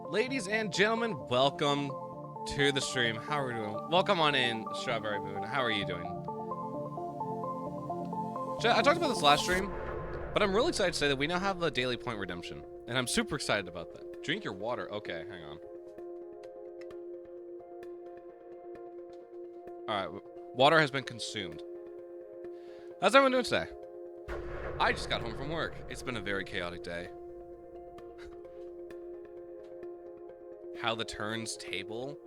Ladies and gentlemen, welcome to the stream. How are we doing? Welcome on in, Strawberry Moon. How are you doing? I talked about this last stream, but I'm really excited to say that we now have the daily point redemption, and I'm super excited about that. Drink your water. Okay, hang on. All right, water has been consumed. How's everyone doing today? I just got home from work. It's been a very chaotic day. How the turns table?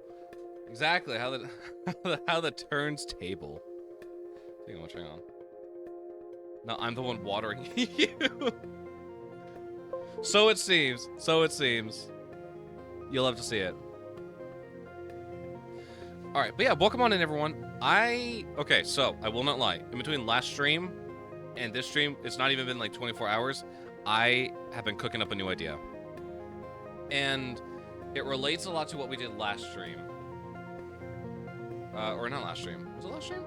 Exactly, how the turns table. Hang on. No, I'm the one watering you. So it seems. You'll have to see it. Alright, but yeah, welcome on in, everyone. Okay, so, I will not lie. In between last stream and this stream, it's not even been like 24 hours. I have been cooking up a new idea. And it relates a lot to what we did last stream. Or not last stream. Was it last stream?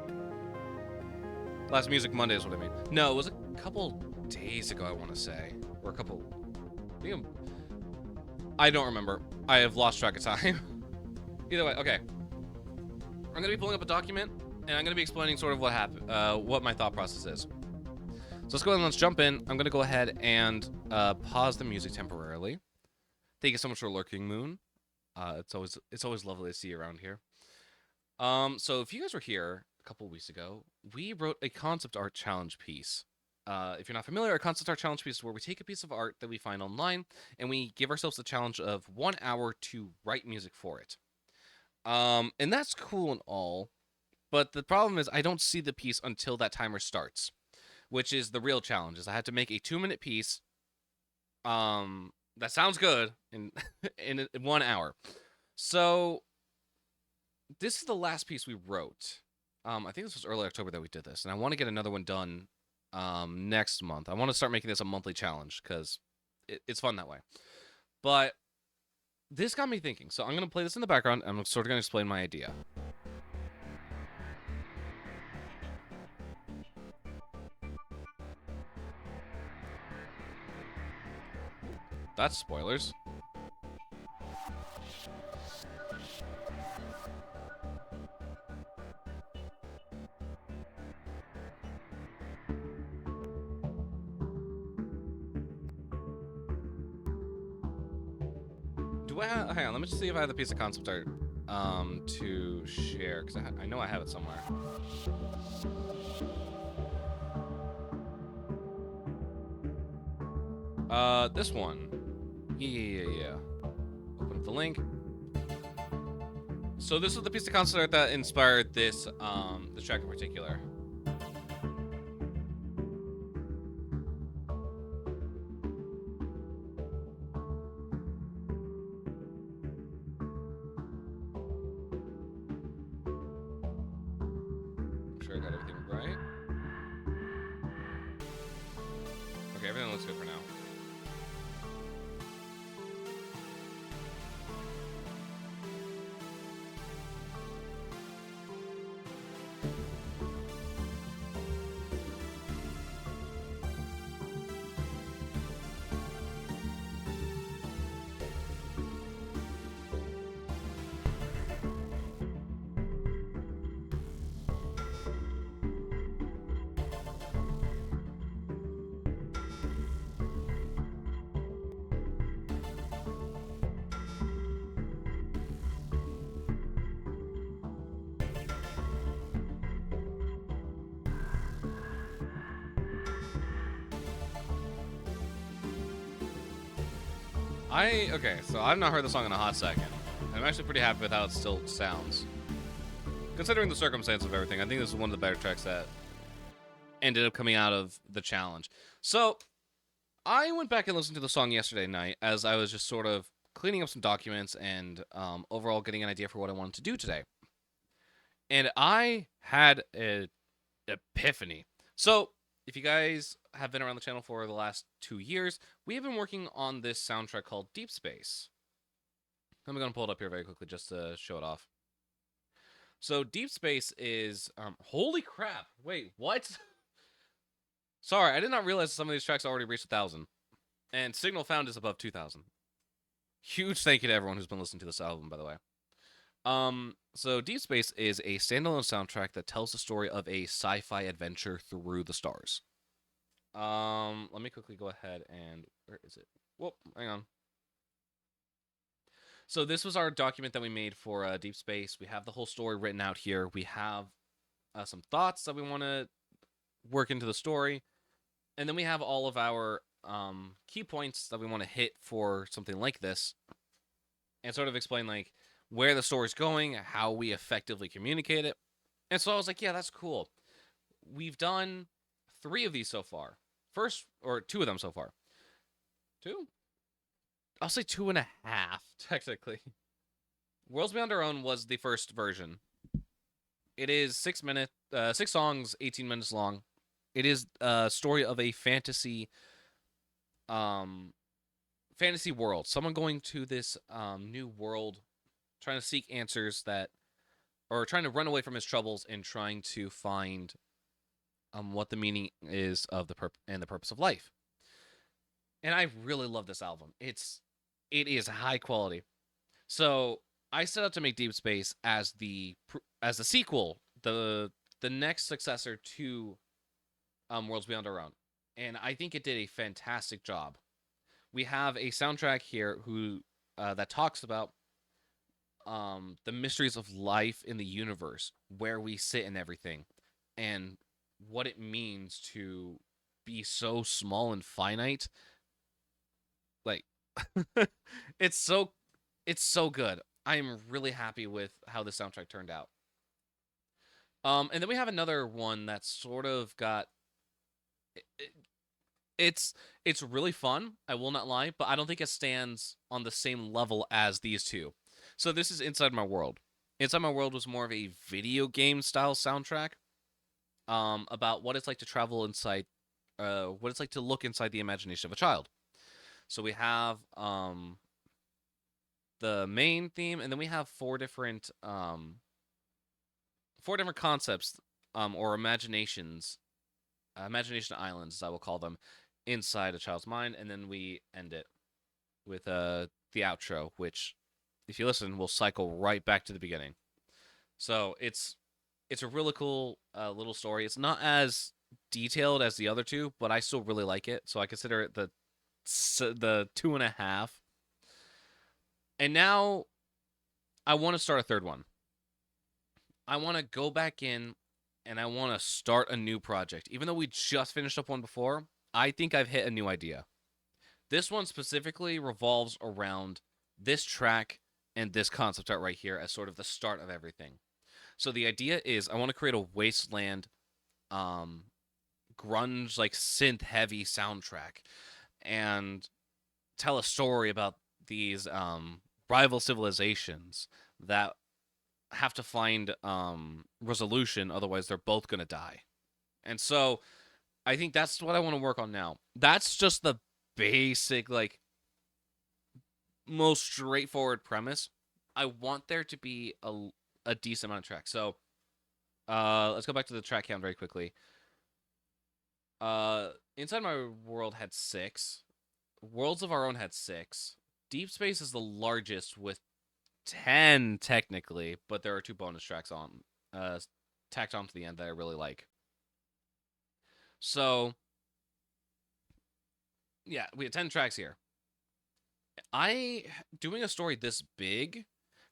Last Music Monday is what I mean. No, it was a couple days ago, I want to say. Or a couple... I don't remember. I have lost track of time. Either way, okay. I'm going to be pulling up a document, and I'm going to be explaining sort of what happened, what my thought process is. So let's go ahead and let's jump in. I'm going to go ahead and pause the music temporarily. Thank you so much for lurking, Moon. It's always lovely to see you around here. So if you guys were here a couple weeks ago, we wrote a concept art challenge piece. If you're not familiar, a concept art challenge piece is where we take a piece of art that we find online and we give ourselves the challenge of 1 hour to write music for it. And that's cool and all, but the problem is I don't see the piece until that timer starts, which is the real challenge. Is I had to make a 2-minute piece. That sounds good in 1 hour. So this is the last piece we wrote. I think this was early October that we did this, and I want to get another one done next month. I want to start making this a monthly challenge because it's fun that way. But this got me thinking. So I'm going to play this in the background, and I'm sort of going to explain my idea. That's spoilers. Do I have... Hang on, let me just see if I have the piece of concept art to share because I know I have it somewhere. This one. Yeah. Open up the link. So this is the piece of concept art that inspired this track in particular. I'm sure I got everything right. Okay, everything looks good for now. Okay, so I've not heard the song in a hot second. I'm actually pretty happy with how it still sounds. Considering the circumstance of everything, I think this is one of the better tracks that ended up coming out of the challenge. So, I went back and listened to the song yesterday night as I was just sort of cleaning up some documents and overall getting an idea for what I wanted to do today. And I had an epiphany. So, if you guys have been around the channel for the last 2 years, we have been working on this soundtrack called Deep Space. I'm going to pull it up here very quickly just to show it off. So Deep Space is holy crap. Wait, what? Sorry, I did not realize some of these tracks already reached 1,000. And Signal Found is above 2,000. Huge thank you to everyone who's been listening to this album, by the way. So Deep Space is a standalone soundtrack that tells the story of a sci-fi adventure through the stars. Let me quickly go ahead and where is it? Whoop, hang on. So this was our document that we made for Deep Space. We have the whole story written out here. We have some thoughts that we want to work into the story, and then we have all of our key points that we want to hit for something like this, and sort of explain like where the story's going, how we effectively communicate it. And so I was like, yeah, that's cool. We've done 3 of these so far. 2 of them so far. 2? I'll say 2.5, technically. Worlds Beyond Our Own was the first version. It is 6 songs, 18 minutes long. It is a story of a fantasy world. Someone going to this new world, trying to seek answers or trying to run away from his troubles and trying to find what the meaning is of the purpose of life. And I really love this album. It is high quality. So I set out to make Deep Space as the sequel, the next successor to Worlds Beyond Our Own, and I think it did a fantastic job. We have a soundtrack here that talks about the mysteries of life in the universe, where we sit in everything, and what it means to be so small and finite. Like, it's so good. I am really happy with how the soundtrack turned out. And then we have another one that sort of got. It's really fun. I will not lie, but I don't think it stands on the same level as these two. So this is Inside My World. Inside My World was more of a video game style soundtrack, about what it's like to travel inside, what it's like to look inside the imagination of a child. So we have the main theme, and then we have 4 different concepts, or imagination islands, as I will call them, inside a child's mind, and then we end it with the outro, which, if you listen, will cycle right back to the beginning. So it's a really cool little story. It's not as detailed as the other 2, but I still really like it. So I consider it the 2.5. And now I want to start a third one. I want to go back in and I want to start a new project. Even though we just finished up one before, I think I've hit a new idea. This one specifically revolves around this track and this concept art right here as sort of the start of everything. So the idea is I want to create a wasteland um grunge like synth heavy soundtrack and tell a story about these rival civilizations that have to find resolution, otherwise they're both gonna die. And so I think that's what I want to work on now. That's just the basic, like, most straightforward premise. I want there to be a decent amount of tracks. So let's go back to the track count very quickly. Inside My World had 6. Worlds of Our Own had 6. Deep Space is the largest with 10 technically, but there are 2 bonus tracks on tacked on to the end that I really like. So yeah, we had 10 tracks here. I doing a story this big,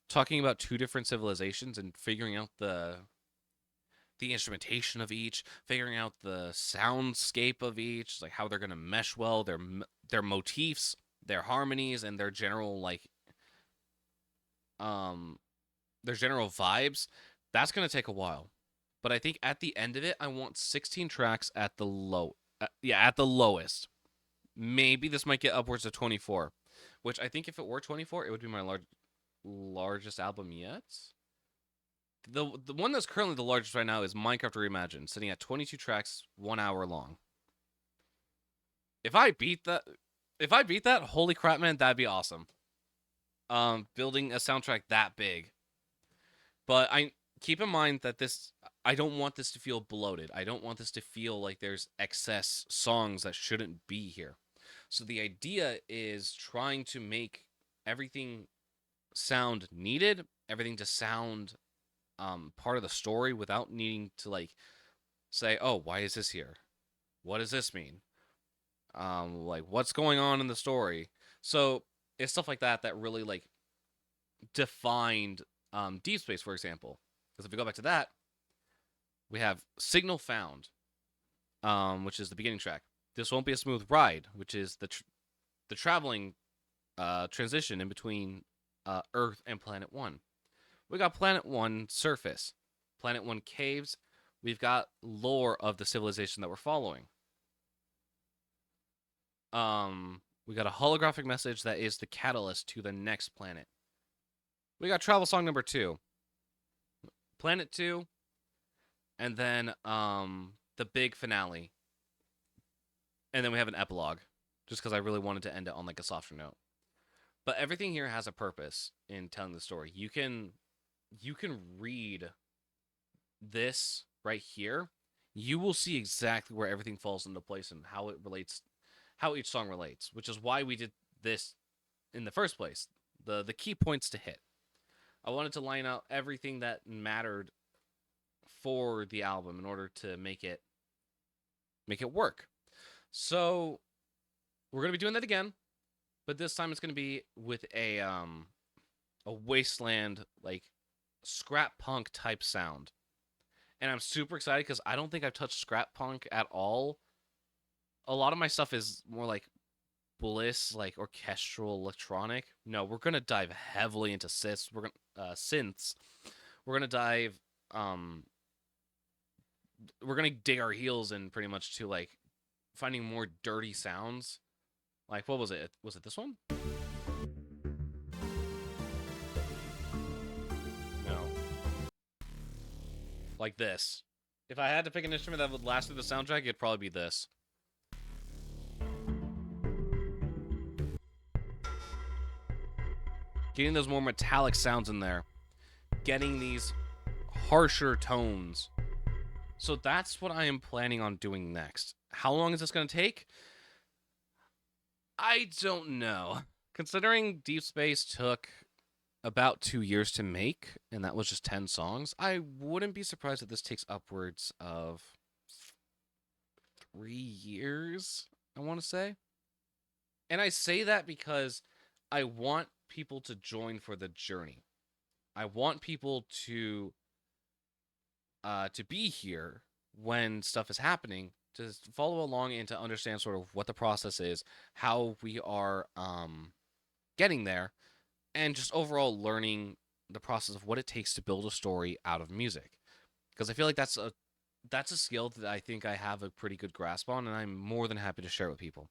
talking about 2 different civilizations and figuring out the instrumentation of each, figuring out the soundscape of each, like how they're gonna mesh well, their motifs, their harmonies, and their general um their general vibes. That's gonna take a while, but I think at the end of it, I want 16 tracks at the at the lowest. Maybe this might get upwards of 24, which I think if it were 24, it would be my largest album yet. The one that's currently the largest right now is Minecraft Reimagined, sitting at 22 tracks, 1 hour long. If I beat that, holy crap, man, that'd be awesome. Building a soundtrack that big. But I keep in mind that I don't want this to feel bloated. I don't want this to feel like there's excess songs that shouldn't be here. So the idea is trying to make everything sound needed, everything to sound part of the story without needing to like say, "Oh, why is this here? What does this mean? Like what's going on in the story?" So it's stuff like that that really like defined Deep Space, for example. Because if we go back to that, we have Signal Found, which is the beginning track. This won't be a smooth ride, which is the traveling transition in between Earth and Planet One. We got Planet One surface, Planet One caves. We've got lore of the civilization that we're following. We got a holographic message that is the catalyst to the next planet. We got travel song number 2, Planet 2, and then the big finale. And then we have an epilogue, just because I really wanted to end it on like a softer note. But everything here has a purpose in telling the story. You can read this right here. You will see exactly where everything falls into place and how it relates, how each song relates, which is why we did this in the first place. The key points to hit. I wanted to line out everything that mattered for the album in order to make it work. So we're gonna be doing that again, but this time it's gonna be with a wasteland like scrap punk type sound, and I'm super excited because I don't think I've touched scrap punk at all. A lot of my stuff is more like bliss, like orchestral electronic. No, we're gonna dive heavily into synths. Synths. We're gonna dive. We're gonna dig our heels in pretty much to like finding more dirty sounds. Like what was it? Was it this one? No. Like this. If I had to pick an instrument that would last through the soundtrack, it'd probably be this. Getting those more metallic sounds in there. Getting these harsher tones. So that's what I am planning on doing next. How long is this going to take? I don't know. Considering Deep Space took about 2 years to make, and that was just 10 songs, I wouldn't be surprised if this takes upwards of 3 years, I want to say. And I say that because I want people to join for the journey. I want people to be here when stuff is happening, to follow along and to understand sort of what the process is, how we are getting there, and just overall learning the process of what it takes to build a story out of music. Because I feel like that's a skill that I think I have a pretty good grasp on, and I'm more than happy to share it with people.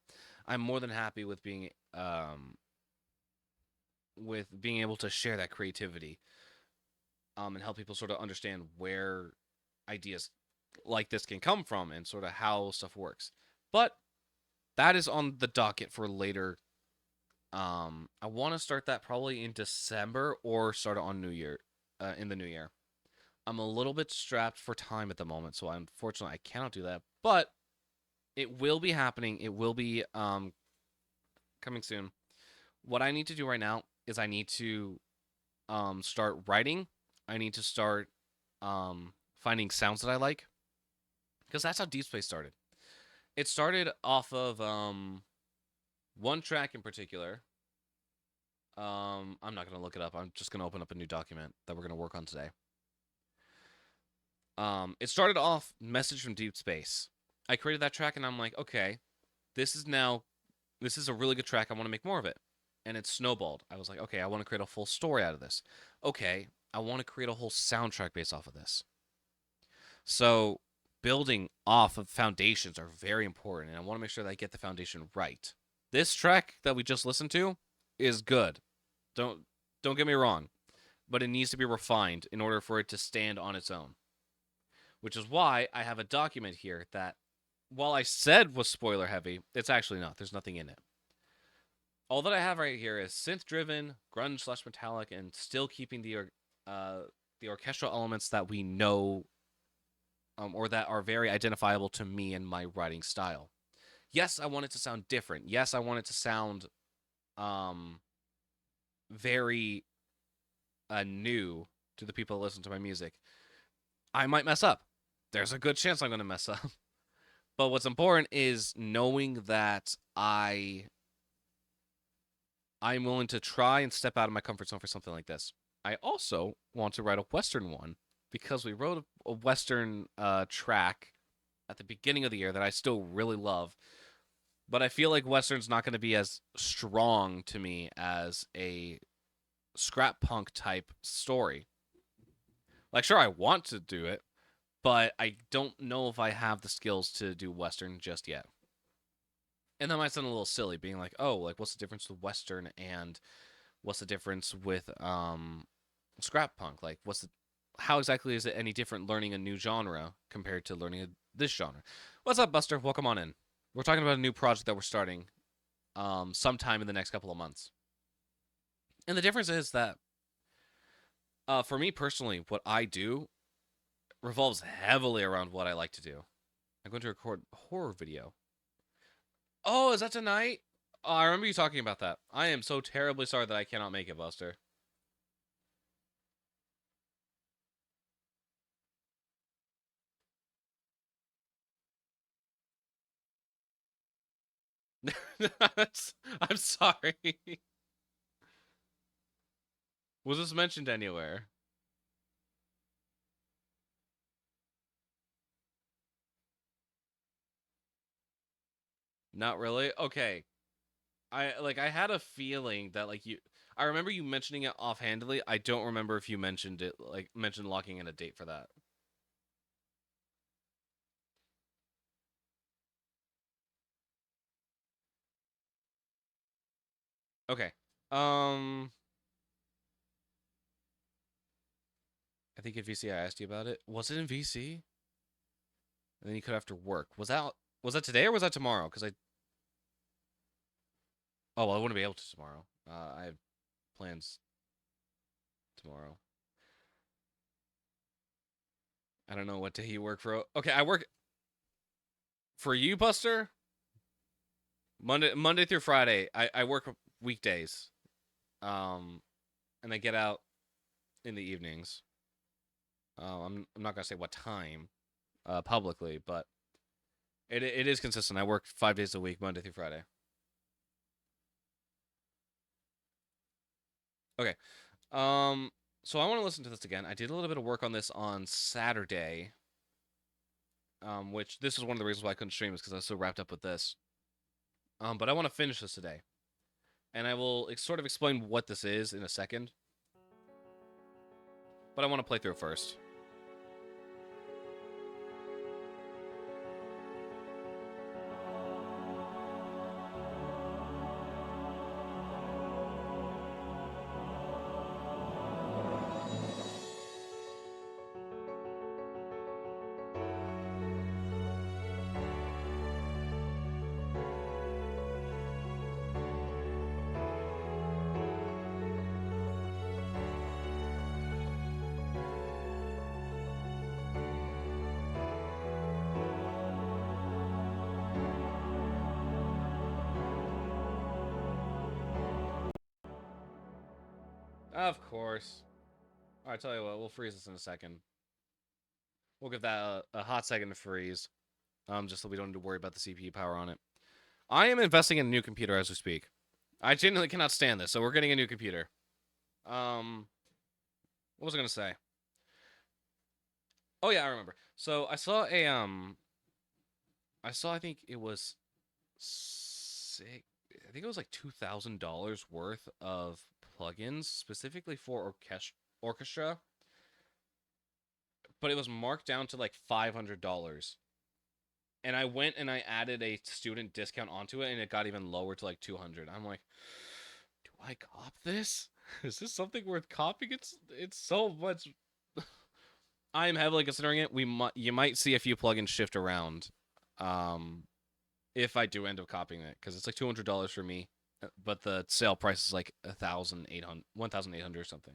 I'm more than happy with being able to share that creativity, and help people sort of understand where ideas like this can come from and sort of how stuff works. But that is on the docket for later. I want to start that probably in December or start it on New Year, in the new year. I'm a little bit strapped for time at the moment, so unfortunately I cannot do that. But it will be happening. It will be coming soon. What I need to do right now is I need to start writing. I need to start finding sounds that I like, because that's how Deep Space started. It started off of one track in particular. I'm not gonna look it up. I'm just gonna open up a new document that we're gonna work on today. It started off Message from Deep Space. I created that track and I'm like, okay, this is a really good track. I want to make more of it. And it snowballed. I was like, okay, I want to create a full story out of this. Okay, I want to create a whole soundtrack based off of this. So building off of foundations are very important, and I want to make sure that I get the foundation right. This track that we just listened to is good. Don't don't get me wrong, but it needs to be refined in order for it to stand on its own. Which is why I have a document here that, while I said was spoiler heavy, it's actually not. There's nothing in it. All that I have right here is synth driven, grunge slash metallic, and still keeping the orchestral elements that we know, or that are very identifiable to me and my writing style. Yes, I want it to sound different. Yes, I want it to sound um, very new to the people that listen to my music. I might mess up. There's a good chance I'm going to mess up. But what's important is knowing that I'm willing to try and step out of my comfort zone for something like this. I also want to write a Western one, because we wrote a Western track at the beginning of the year that I still really love. But I feel like Western's not going to be as strong to me as a scrap punk type story. Like, sure, I want to do it, but I don't know if I have the skills to do Western just yet. And that might sound a little silly, being like, oh, like, what's the difference with Western and what's the difference with scrap punk? Like, how exactly is it any different learning a new genre compared to learning this genre? What's up, Buster? Welcome on in. We're talking about a new project that we're starting sometime in the next couple of months. And the difference is that, for me personally, what I do revolves heavily around what I like to do. I'm going to record a horror video. Oh, is that tonight? Oh, I remember you talking about that. I am so terribly sorry that I cannot make it, Buster. I'm sorry. Was this mentioned anywhere? Not really. Okay. I had a feeling that, like, I remember you mentioning it offhandedly. I don't remember if you mentioned it, like, mentioned locking in a date for that. Okay. Um I think in VC I asked you about it. Was it in VC? And then you could after work. Was that today or was that tomorrow? Because I Oh, well, I wouldn't be able to tomorrow. I have plans tomorrow. I don't know what day you work for. Okay, I work for you, Buster. Monday through Friday. I work weekdays. Um, and I get out in the evenings. I'm not gonna say what time, publicly, but it is consistent. I work 5 days a week, Monday through Friday. Okay. Um, So I want to listen to this again. I did a little bit of work on this on Saturday, which this is one of the reasons why I couldn't stream is because I was so wrapped up with this. But I want to finish this today, and I will sort of explain what this is in a second. But I want to play through it first. Of course. Alright, tell you what, we'll freeze this in a second. We'll give that a hot second to freeze. Just so we don't need to worry about the CPU power on it. I am investing in a new computer as we speak. I genuinely cannot stand this, so we're getting a new computer. What was I gonna say? Oh yeah, I remember. So I saw I think it was sick. I think it was like $2,000 worth of plugins specifically for orchestra, but it was marked down to like $500. And I went and I added a student discount onto it, and it got even lower to like 200. I'm like, do I cop this? Is this something worth copying? It's so much. I am heavily considering it. You might see a few plugins shift around, if I do end up copying it, because it's like $200 for me, but the sale price is like 1,800 or something.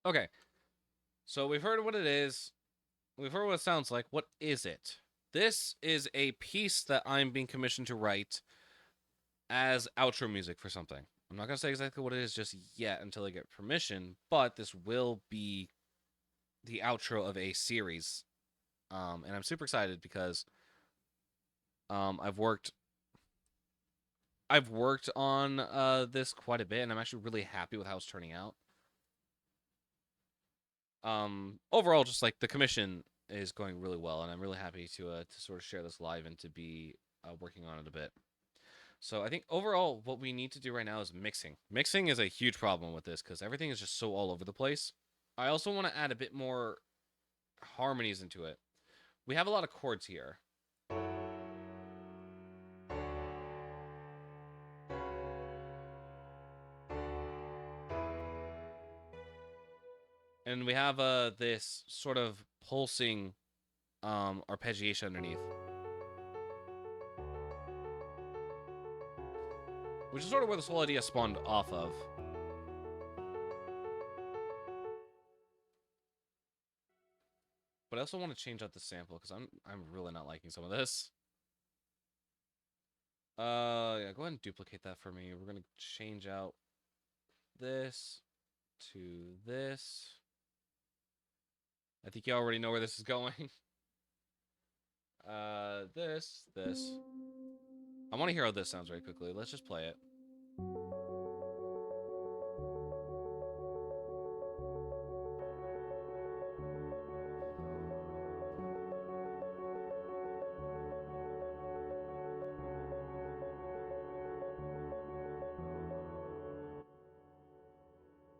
Okay, so we've heard what it is. We've heard what it sounds like. What is it? This is a piece that I'm being commissioned to write as outro music for something. I'm not going to say exactly what it is just yet until I get permission, but this will be the outro of a series. And I'm super excited because I've worked on this quite a bit, and I'm actually really happy with how it's turning out. Overall, just like the commission is going really well, and I'm really happy to sort of share this live and to be working on it a bit. So I think overall, what we need to do right now is mixing. Mixing is a huge problem with this because everything is just so all over the place. I also want to add a bit more harmonies into it. We have a lot of chords here. And we have this sort of pulsing arpeggiation underneath, which is sort of where this whole idea spawned off of. But I also want to change out the sample because I'm really not liking some of this. Yeah, go ahead and duplicate that for me. We're gonna change out this to this. I think you already know where this is going. This. I want to hear how this sounds very quickly. Let's just play it.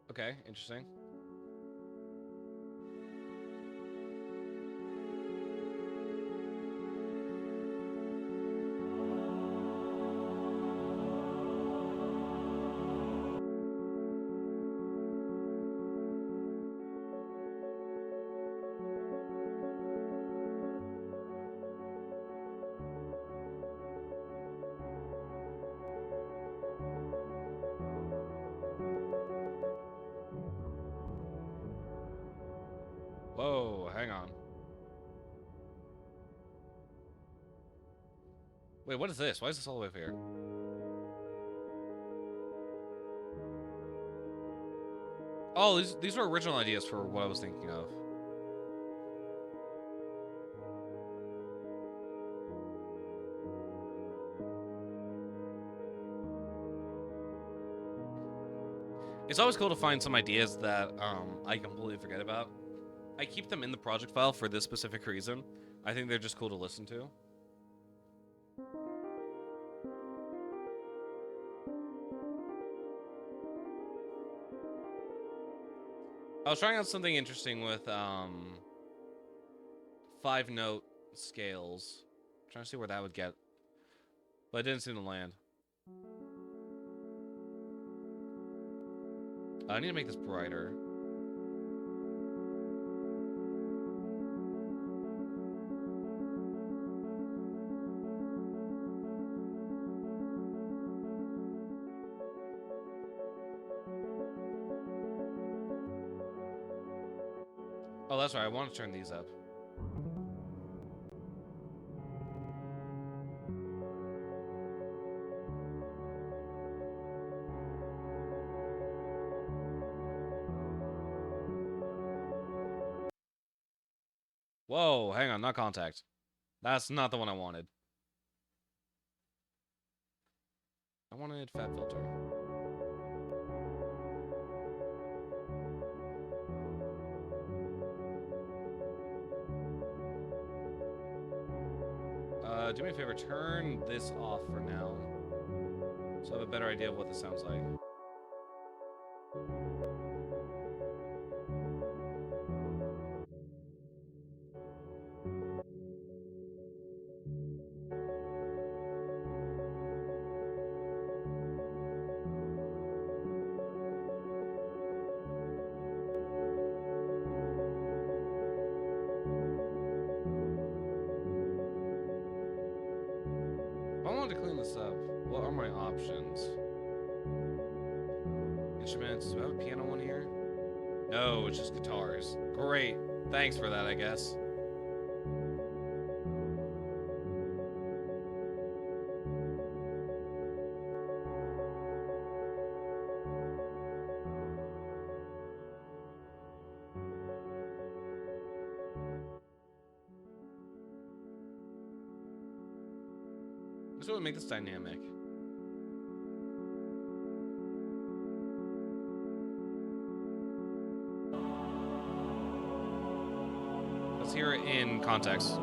Okay, interesting. Wait, what is this? Why is this all the way up here? Oh, these are original ideas for what I was thinking of. It's always cool to find some ideas that I completely forget about. I keep them in the project file for this specific reason. I think they're just cool to listen to. I was trying out something interesting with 5-note scales. I'm trying to see where that would get. But it didn't seem to land. I need to make this brighter. Oh, that's right. I want to turn these up. Whoa, hang on, not contact. That's not the one I wanted. I wanted fat filter. Do me a favor, turn this off for now. So I have a better idea of what this sounds like. If I wanted to clean this up, what are my options? Instruments, do I have a piano one here? No, it's just guitars. Great, thanks for that, I guess. This would make this dynamic. Let's hear it in context.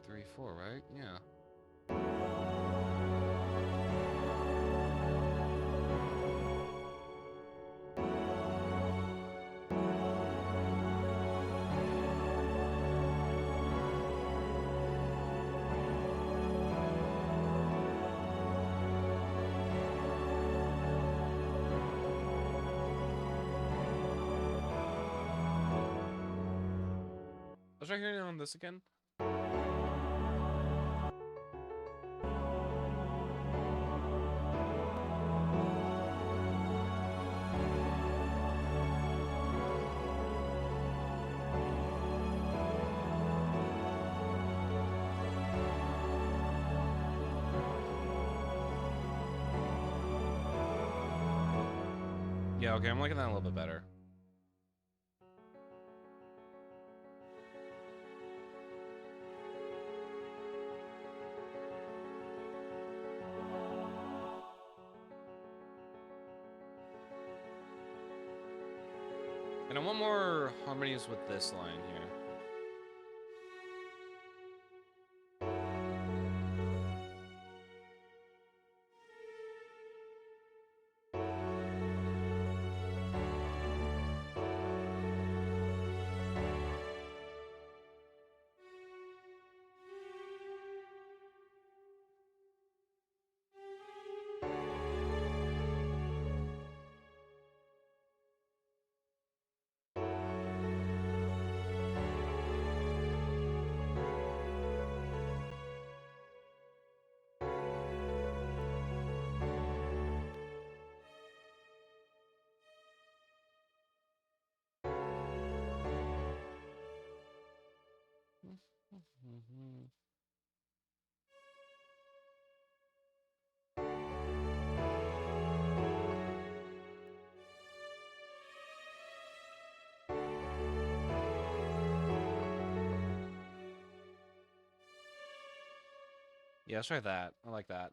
Three, four, right? Yeah. Let's try hearing it on this again. Yeah, okay, I'm liking that a little bit better. And I want more harmonies with this line here. Yeah, let's try that. I like that.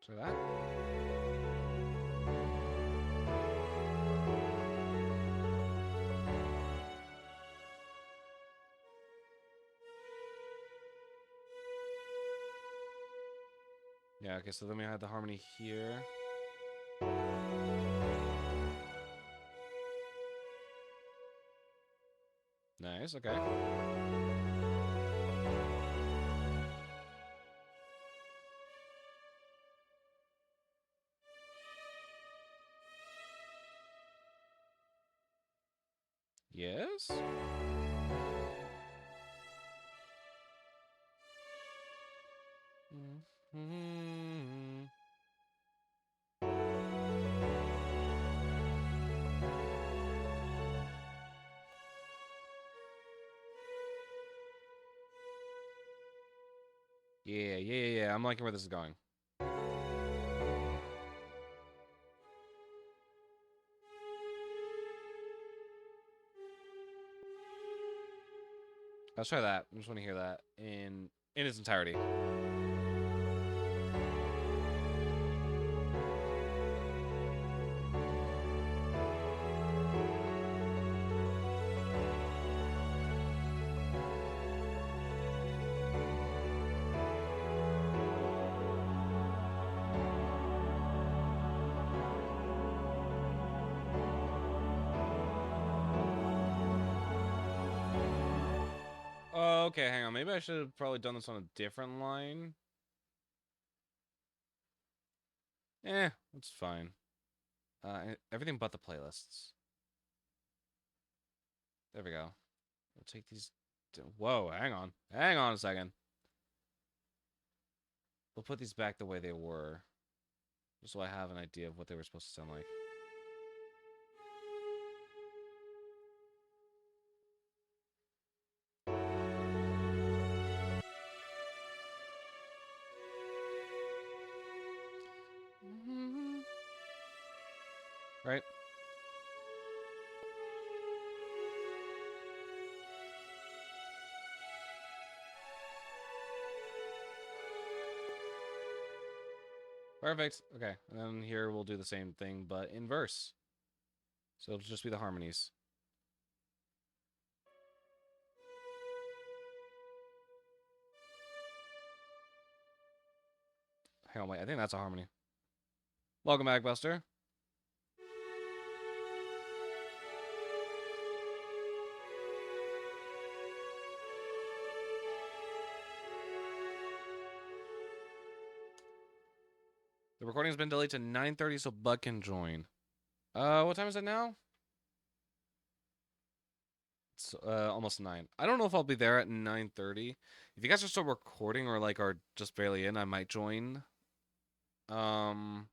Try that. Yeah, okay, so then we had the harmony here. Nice, okay. Yes? Mm-hmm. Yeah. I'm liking where this is going. Let's try that. I just want to hear that in its entirety. Okay, hang on. Maybe I should have probably done this on a different line. It's fine. Everything but the playlists. There we go. We'll take these. Whoa, hang on. Hang on a second. We'll put these back the way they were. Just so I have an idea of what they were supposed to sound like. Right? Perfect. Okay. And then here we'll do the same thing, but in verse. So it'll just be the harmonies. Hang on, wait. I think that's a harmony. Welcome back, Buster. The recording's been delayed to 9:30 so Bug can join. What time is it now? It's almost 9. I don't know if I'll be there at 9:30. If you guys are still recording or like are just barely in, I might join. Yeah,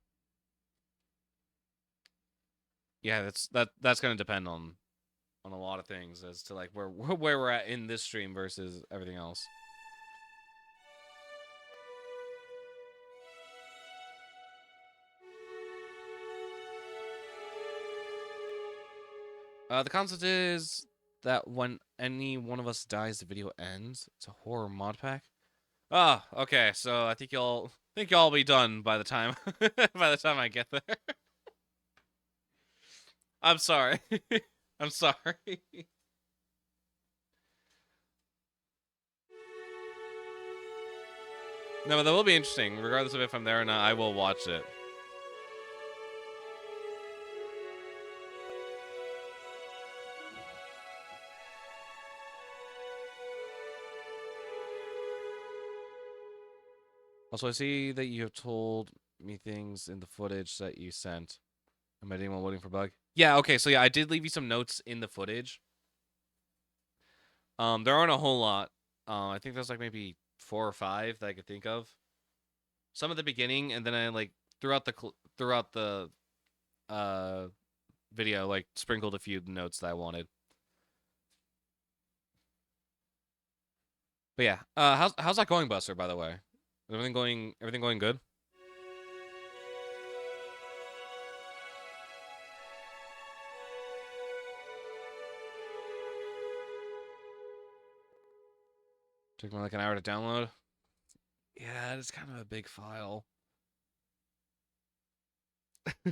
that's gonna depend on a lot of things as to like where we're at in this stream versus everything else. The concept is that when any one of us dies, the video ends. It's a horror mod pack. Ah, okay. So I think y'all be done by the time I get there. I'm sorry. I'm sorry. No, but that will be interesting. Regardless of if I'm there or not, I will watch it. Also, I see that you have told me things in the footage that you sent. Am I editing while waiting for Bug? Yeah, okay, so yeah, I did leave you some notes in the footage. There aren't a whole lot. I think there's like maybe 4 or 5 that I could think of. Some at the beginning, and then I like throughout the video, like sprinkled a few notes that I wanted. But yeah, how's that going, Buster? By the way, everything going good? Took me like an hour to download. Yeah, it's kind of a big file.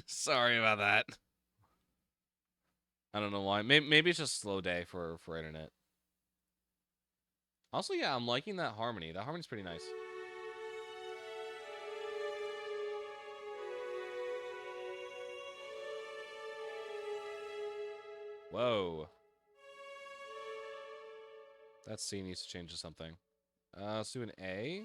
Sorry about that. I don't know why. Maybe it's just a slow day for internet. Also, yeah, I'm liking that harmony. That harmony's pretty nice. Whoa. That C needs to change to something. Let's do an A.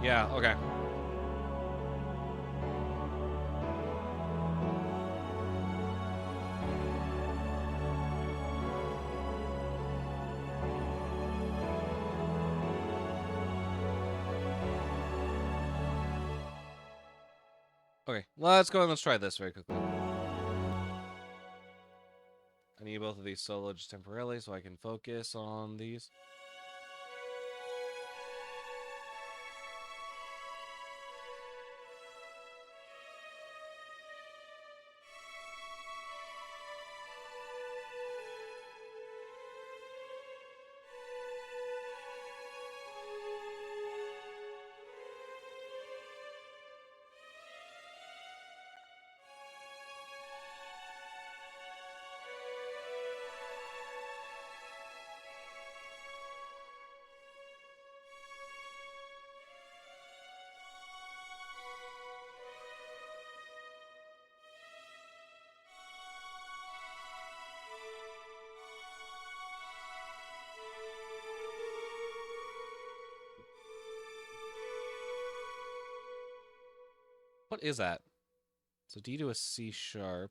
Yeah, okay. Okay, let's go and let's try this very quickly. I need both of these solo just temporarily so I can focus on these. What is that? So D to a C sharp.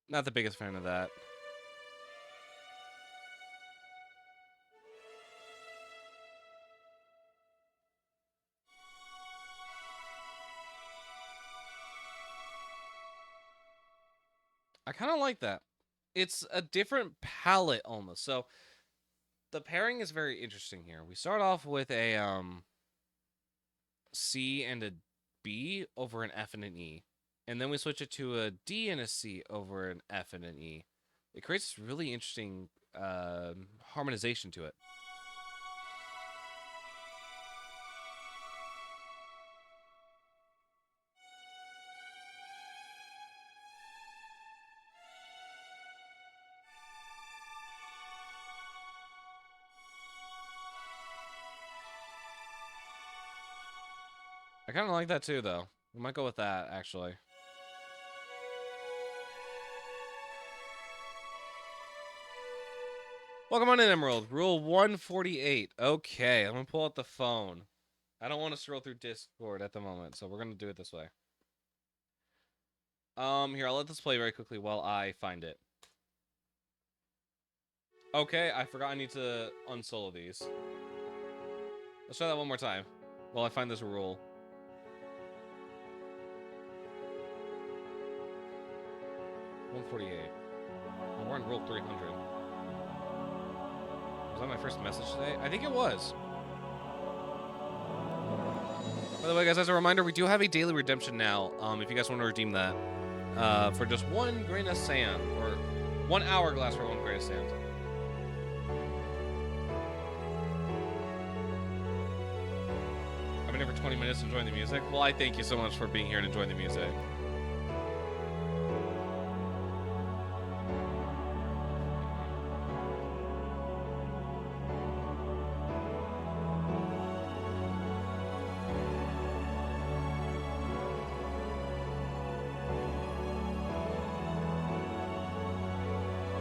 Not the biggest fan of that. I kind of like that. It's a different palette almost. So the pairing is very interesting here. We start off with a C and a B over an F and an E. And then we switch it to a D and a C over an F and an E. It creates this really interesting harmonization to it. I kind of like that too, though. We might go with that, actually. Welcome on in, Emerald. Rule 148. Okay, I'm going to pull out the phone. I don't want to scroll through Discord at the moment, so we're going to do it this way. Here, I'll let this play very quickly while I find it. Okay, I forgot I need to unsolo these. Let's try that one more time while I find this rule. $148. Oh, we're on rule 300. Was that my first message today? I think it was. By the way, guys, as a reminder, we do have a daily redemption now. If you guys want to redeem that for just 1 grain of sand, or 1 hourglass for 1 grain of sand. been here for 20 minutes enjoying the music. Well, I thank you so much for being here and enjoying the music.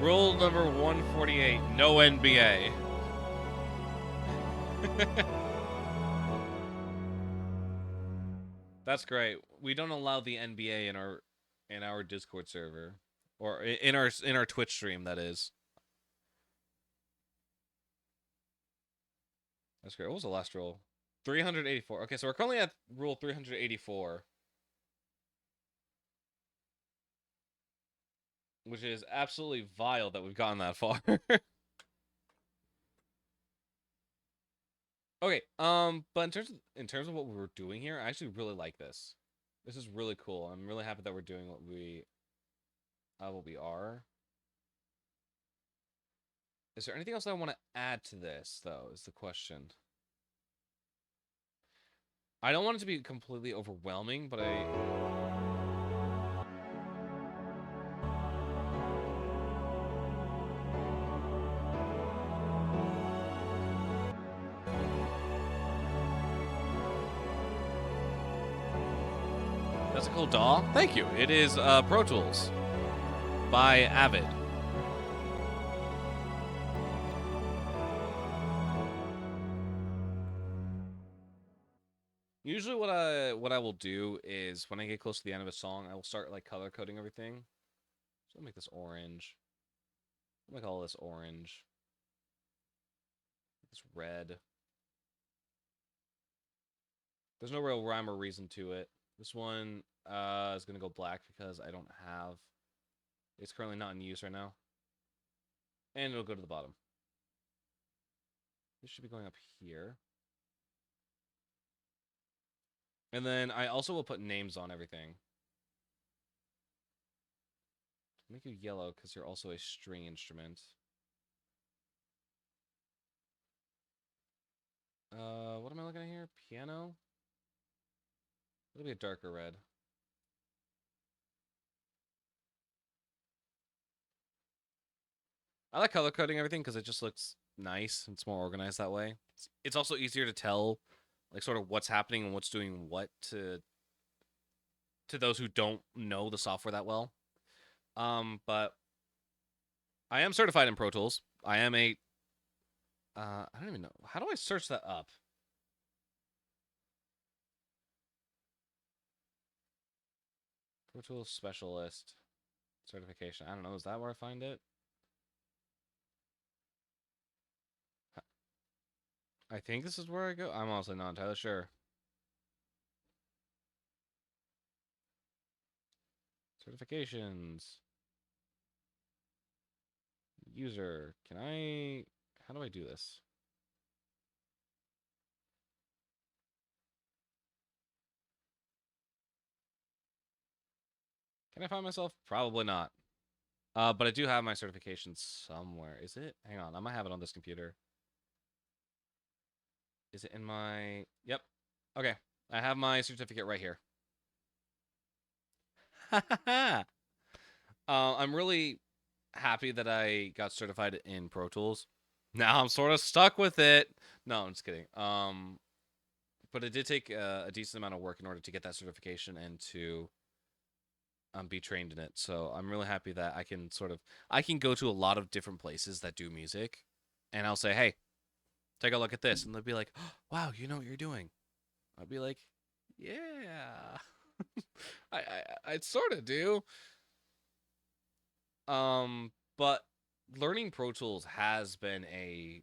Rule number 148, no NBA. That's great. We don't allow the NBA in our Discord server, or in our Twitch stream. That is. That's great. What was the last rule? 384. Okay, so we're currently at rule 384, which is absolutely vile that we've gotten that far. Okay, but in terms of what we were doing here, I actually really like this. This is really cool. I'm really happy that we're doing what we are. Is there anything else I want to add to this, though, is the question. I don't want it to be completely overwhelming, but That's a cool DAW. Thank you. It is Pro Tools by Avid. Usually what I will do is when I get close to the end of a song, I will start like color coding everything. So I'll make this orange. I'll make all this orange. This red. There's no real rhyme or reason to it. This one is gonna go black because I don't have. It's currently not in use right now. And it'll go to the bottom. This should be going up here. And then I also will put names on everything. Make you yellow because you're also a string instrument. What am I looking at here? Piano? It'll be a darker red. I like color coding everything because it just looks nice. It's more organized that way. It's also easier to tell, like, sort of what's happening and what's doing what to those who don't know the software that well. But I am certified in Pro Tools. I am a I don't even know. How do I search that up? Pro Tools Specialist certification. I don't know. Is that where I find it? I think this is where I go. I'm honestly not entirely sure. Certifications. User. Can I... How do I do this? Can I find myself? Probably not. But I do have my certification somewhere. Is it? Hang on. I might have it on this computer. Is it in my... Yep. Okay. I have my certificate right here. I'm really happy that I got certified in Pro Tools. Now I'm sort of stuck with it. No, I'm just kidding. But it did take a decent amount of work in order to get that certification and to be trained in it. So I'm really happy that I can go to a lot of different places that do music, and I'll say, hey, take a look at this, and they'll be like, oh, wow, you know what you're doing. I'll be like, yeah, I sort of do. But learning Pro Tools has been a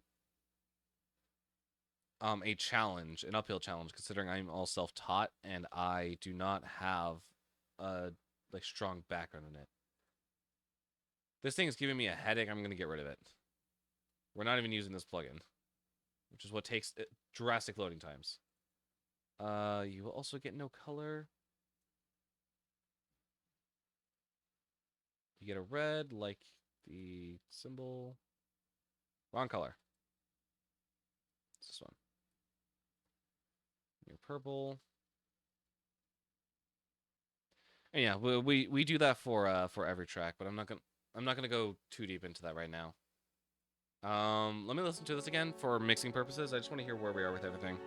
challenge, an uphill challenge, considering I'm all self-taught and I do not have a like strong background in it. This thing is giving me a headache. I'm gonna get rid of it. We're not even using this plugin, which is what takes drastic loading times. You will also get no color. You get a red, like the symbol. Wrong color. It's this one. Your purple. And yeah, we do that for every track, but I'm not gonna go too deep into that right now. Let me listen to this again for mixing purposes. I just want to hear where we are with everything.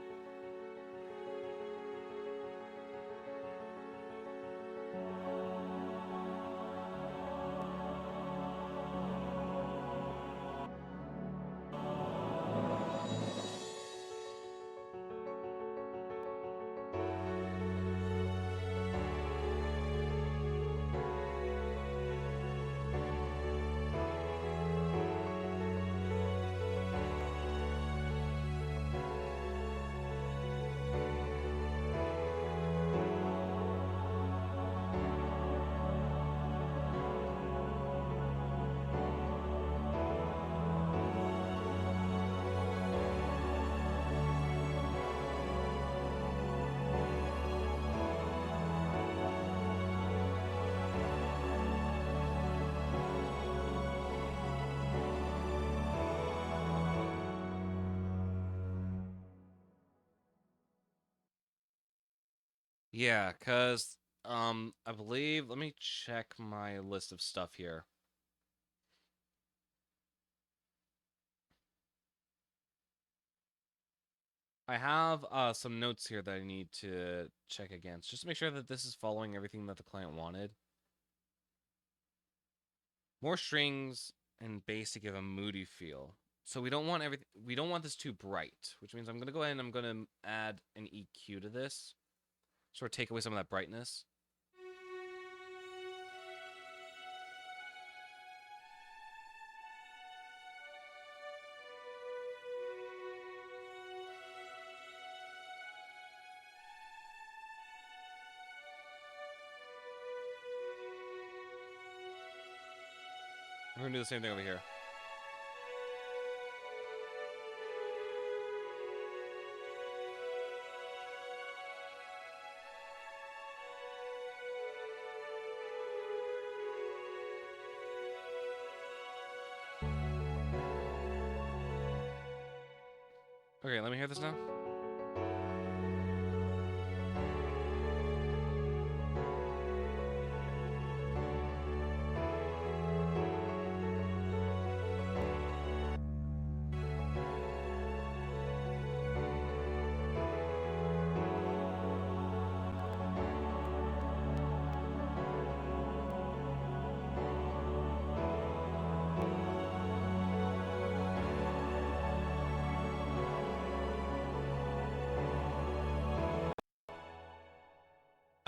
Yeah, cause I believe. Let me check my list of stuff here. I have some notes here that I need to check against, just to make sure that this is following everything that the client wanted. More strings and bass to give a moody feel. So we don't want everything. We don't want this too bright, which means I'm gonna go ahead and I'm gonna add an EQ to this, sort of take away some of that brightness. I'm gonna do the same thing over here. Okay, let me hear this now.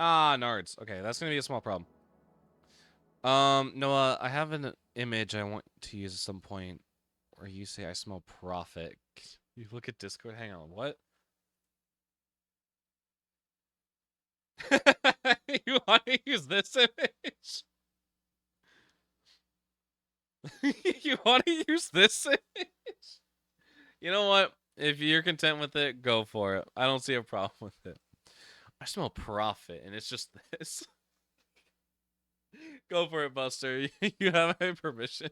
Ah, nards. Okay, that's gonna be a small problem. Noah, I have an image I want to use at some point where you say I smell profit. You look at Discord. Hang on, what? You want to use this image? You want to use this image? You know what? If you're content with it, go for it. I don't see a problem with it. I smell profit, and it's just this. Go for it, Buster. You have my permission.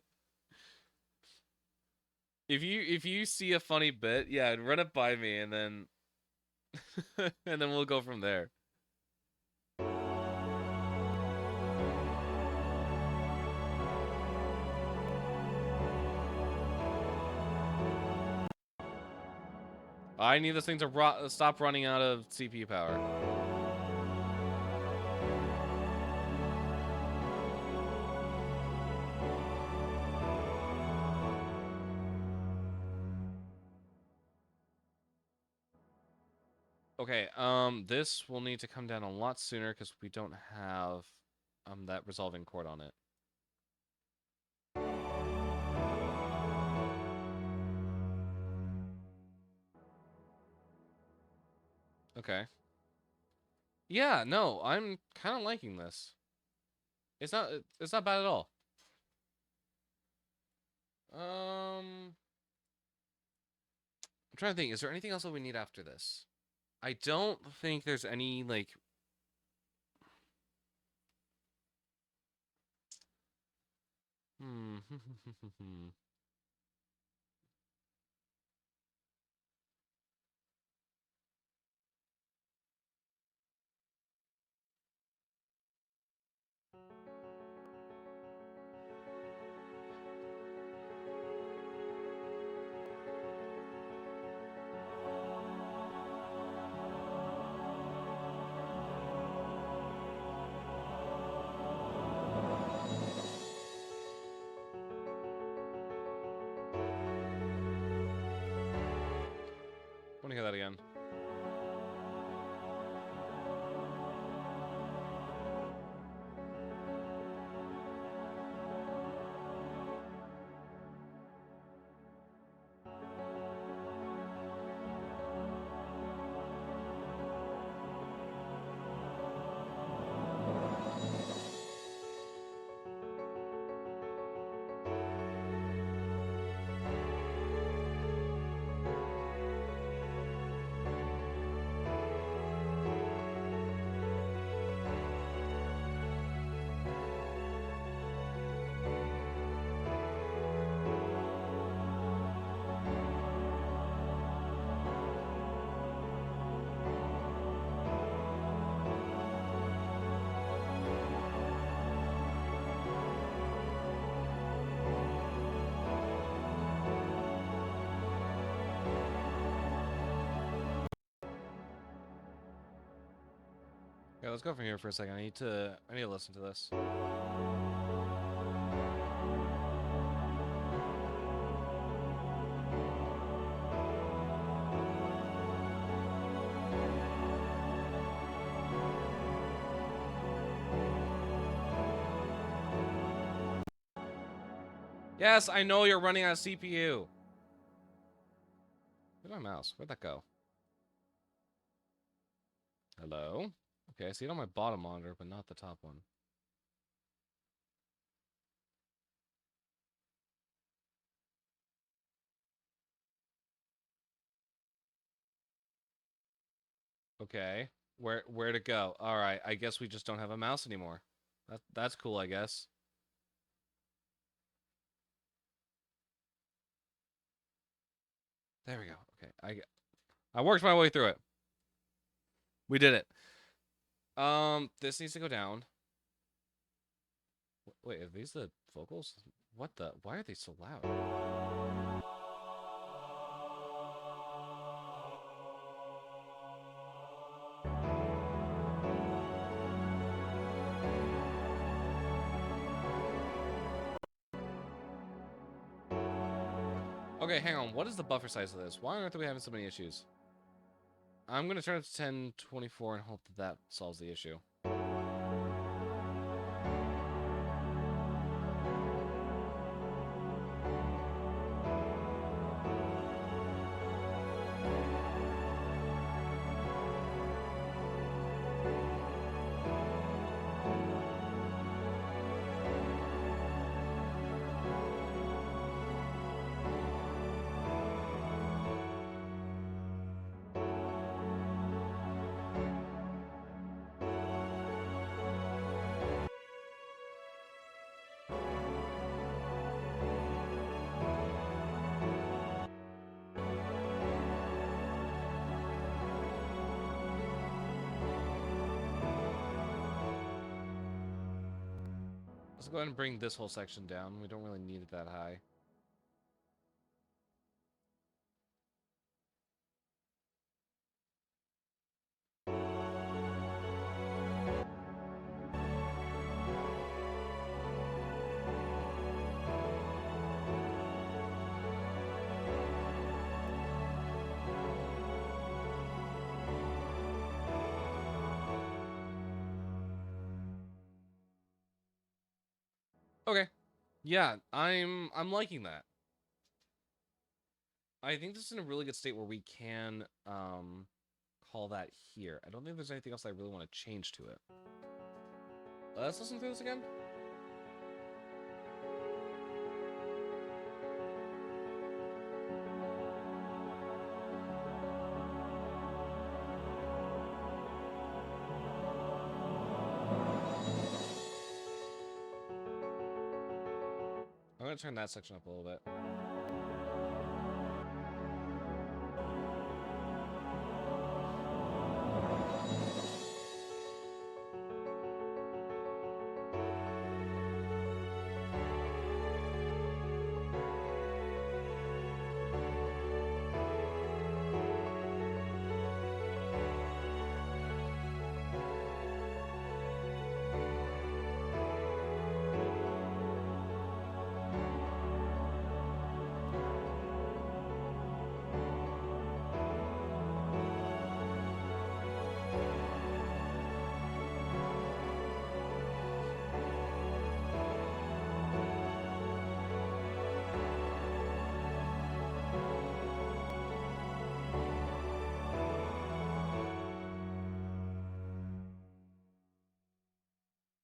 If you see a funny bit, yeah, run it by me, and then and then we'll go from there. I need this thing to stop running out of CPU power. Okay, this will need to come down a lot sooner because we don't have that resolving chord on it. Okay. Yeah, no, I'm kind of liking this. It's not bad at all. I'm trying to think, is there anything else that we need after this? I don't think there's any like hmm. hear that again. Yeah, let's go from here for a second. I need to listen to this. Yes, I know you're running out of CPU. Where's my mouse? Where'd that go? Hello? Okay, I see it on my bottom monitor, but not the top one. Okay. Where'd it go? Alright, I guess we just don't have a mouse anymore. That's cool, I guess. There we go. Okay, I worked my way through it. We did it. This needs to go down. Wait, are these the vocals? What the? Why are they so loud? Okay, hang on. What is the buffer size of this? Why on earth are we having so many issues? I'm gonna turn it to 1024 and hope that that solves the issue. Let's go ahead and bring this whole section down. We don't really need it that high. Okay. Yeah, I'm liking that. I think this is in a really good state where we can call that here. I don't think there's anything else I really want to change to it. Let's listen through this again. I'm gonna turn that section up a little bit.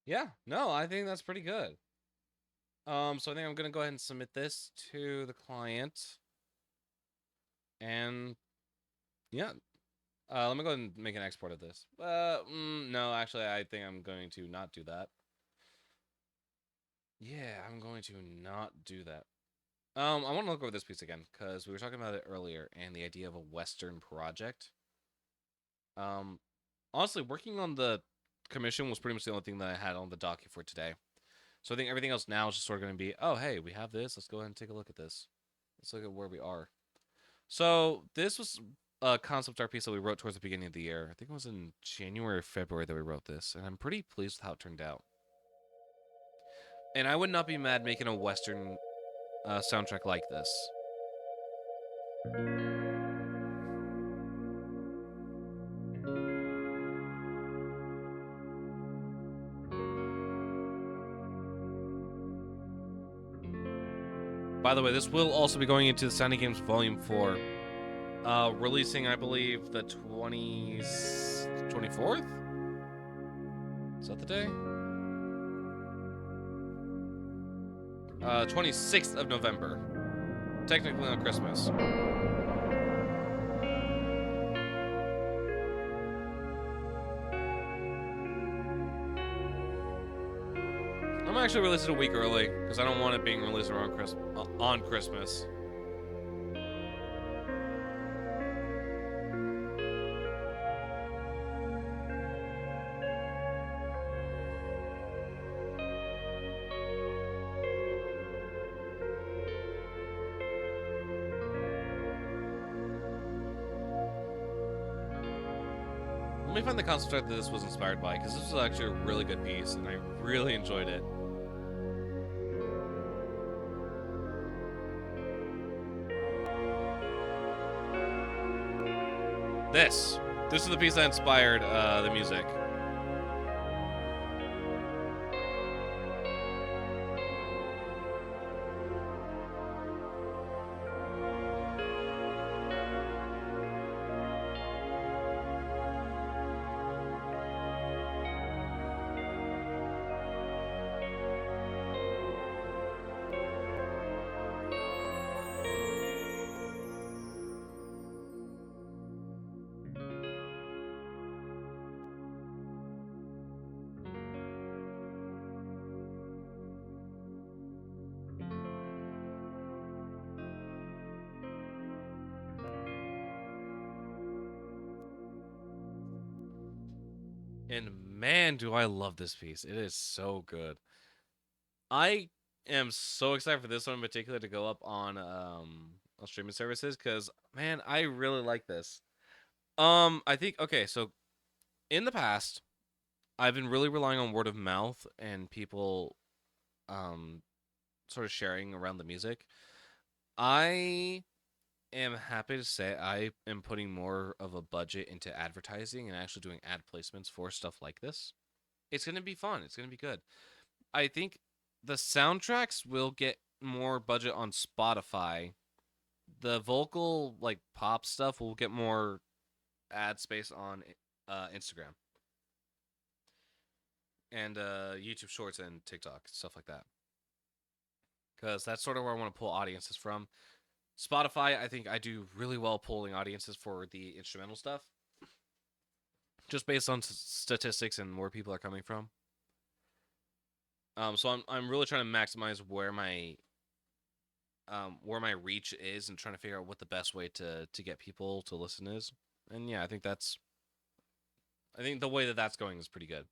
Yeah, no, I think that's pretty good. So I think I'm gonna go ahead and submit this to the client. And yeah, let me go ahead and make an export of this. No, actually, I think I'm going to not do that. Yeah, I'm going to not do that. I want to look over this piece again because we were talking about it earlier and the idea of a Western project. Honestly, working on the commission was pretty much the only thing that I had on the docket for today. So I think everything else now is just sort of going to be, oh, hey, we have this. Let's go ahead and take a look at this. Let's look at where we are. So this was a concept art piece that we wrote towards the beginning of the year. I think it was in January or February that we wrote this, and I'm pretty pleased with how it turned out. And I would not be mad making a Western soundtrack like this. By the way, this will also be going into the Sounding Games Volume 4. Releasing, I believe, the 24th? Is that the day? 26th of November. Technically on Christmas. I'm actually releasing it a week early because I don't want it being released around on Christmas. Let me find the concept art that this was inspired by, because this was actually a really good piece, and I really enjoyed it. This is the piece that inspired the music. And man, do I love this piece. It is so good. I am so excited for this one in particular to go up on streaming services because man, I really like this. I think okay, so in the past, I've been really relying on word of mouth and people sort of sharing around the music. I am happy to say I am putting more of a budget into advertising and actually doing ad placements for stuff like this. It's going to be fun. It's going to be good. I think the soundtracks will get more budget on Spotify. The vocal like pop stuff will get more ad space on Instagram and YouTube Shorts and TikTok, stuff like that. Because that's sort of where I want to pull audiences from. Spotify, I think I do really well pulling audiences for the instrumental stuff, just based on statistics and where people are coming from. So I'm really trying to maximize where my reach is and trying to figure out what the best way to get people to listen is. And yeah, I think the way that that's going is pretty good.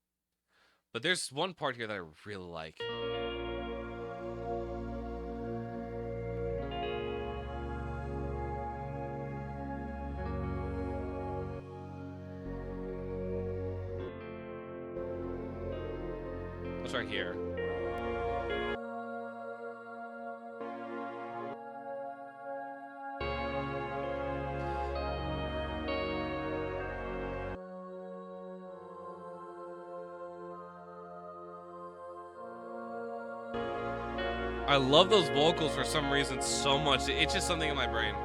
But there's one part here that I really like. It's right here. I love those vocals for some reason so much. It's just something in my brain.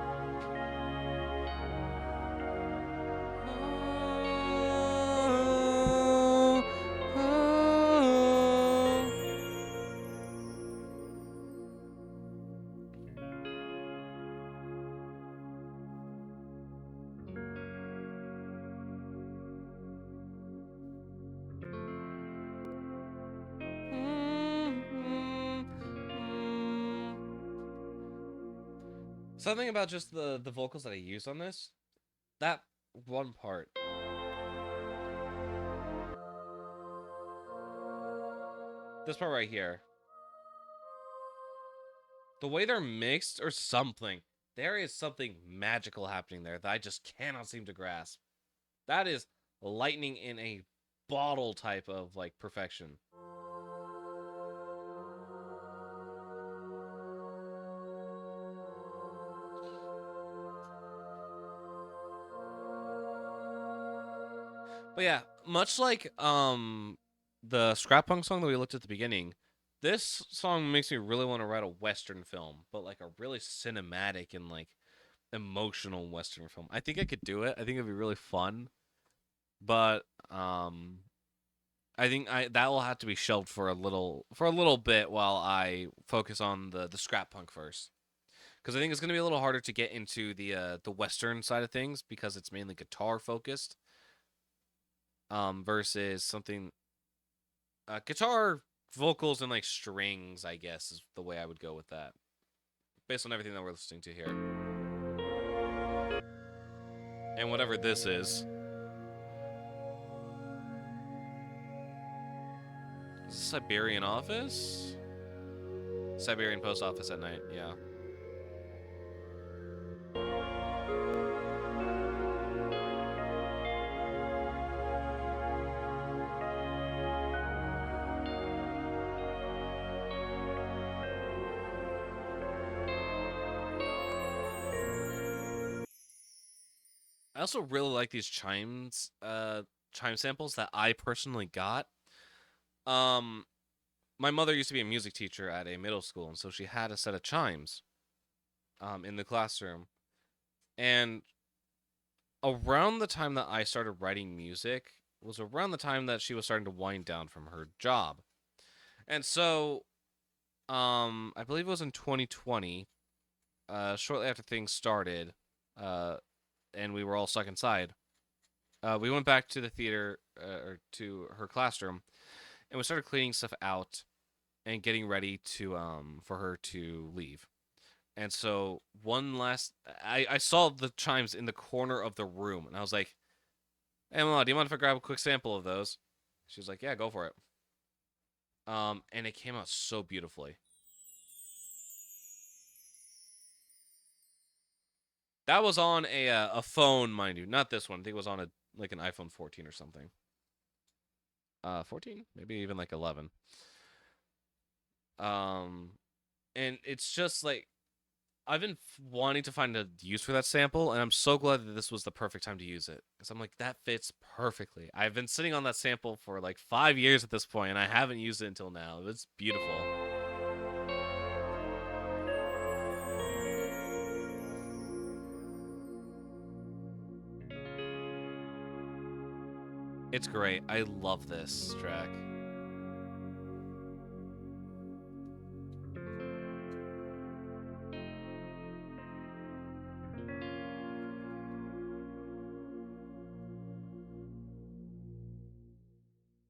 Something about just the vocals that I used on this. That one part. This part right here. The way they're mixed or something. There is something magical happening there that I just cannot seem to grasp. That is lightning in a bottle type of like perfection. But yeah, much like the Scrap Punk song that we looked at the beginning, this song makes me really want to write a Western film, but like a really cinematic and like emotional Western film. I think I could do it. I think it'd be really fun. But I think I that will have to be shelved for a little bit while I focus on the Scrap Punk first. Because I think it's gonna be a little harder to get into the Western side of things because it's mainly guitar focused. Versus something guitar vocals and like strings, I guess, is the way I would go with that. Based on everything that we're listening to here. And whatever this is. Is this Siberian office? Siberian post office at night, yeah. I also really like these chime samples that I personally got. Um, my mother used to be a music teacher at a middle school, and so she had a set of chimes, in the classroom. And around the time that I started writing music was around the time that she was starting to wind down from her job. And so, I believe it was in 2020, shortly after things started, uh, and we were all stuck inside. We went back to the theater, or to her classroom, and we started cleaning stuff out and getting ready to for her to leave. And so I saw the chimes in the corner of the room, and I was like, "Hey, Mama, do you mind if I grab a quick sample of those?" She was like, "Yeah, go for it." And it came out so beautifully. That was on a phone, mind you, not this one. I think it was on a like an iPhone 14 or something. 14, maybe even like 11. Um, and it's just like I've been wanting to find a use for that sample, and I'm so glad that this was the perfect time to use it. Because I'm like, that fits perfectly. I've been sitting on that sample for like 5 years at this point, and I haven't used it until now. It's beautiful. It's great. I love this track.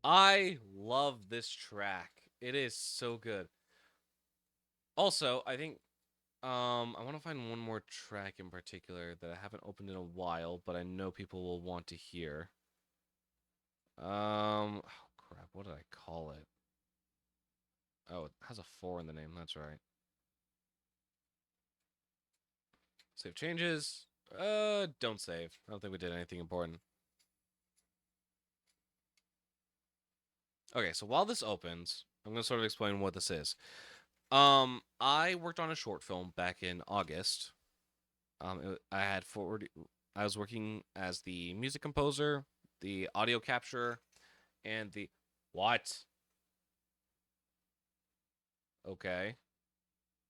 I love this track. It is so good. Also, I think I want to find one more track in particular that I haven't opened in a while, but I know people will want to hear. Oh crap, what did I call it? Oh, it has a 4 in the name. That's right. Save changes. Don't save. I don't think we did anything important. Okay, so while this opens, I'm gonna sort of explain what this is. I worked on a short film back in August. I had forward. I was working as the music composer, the audio capture, and the what? Okay.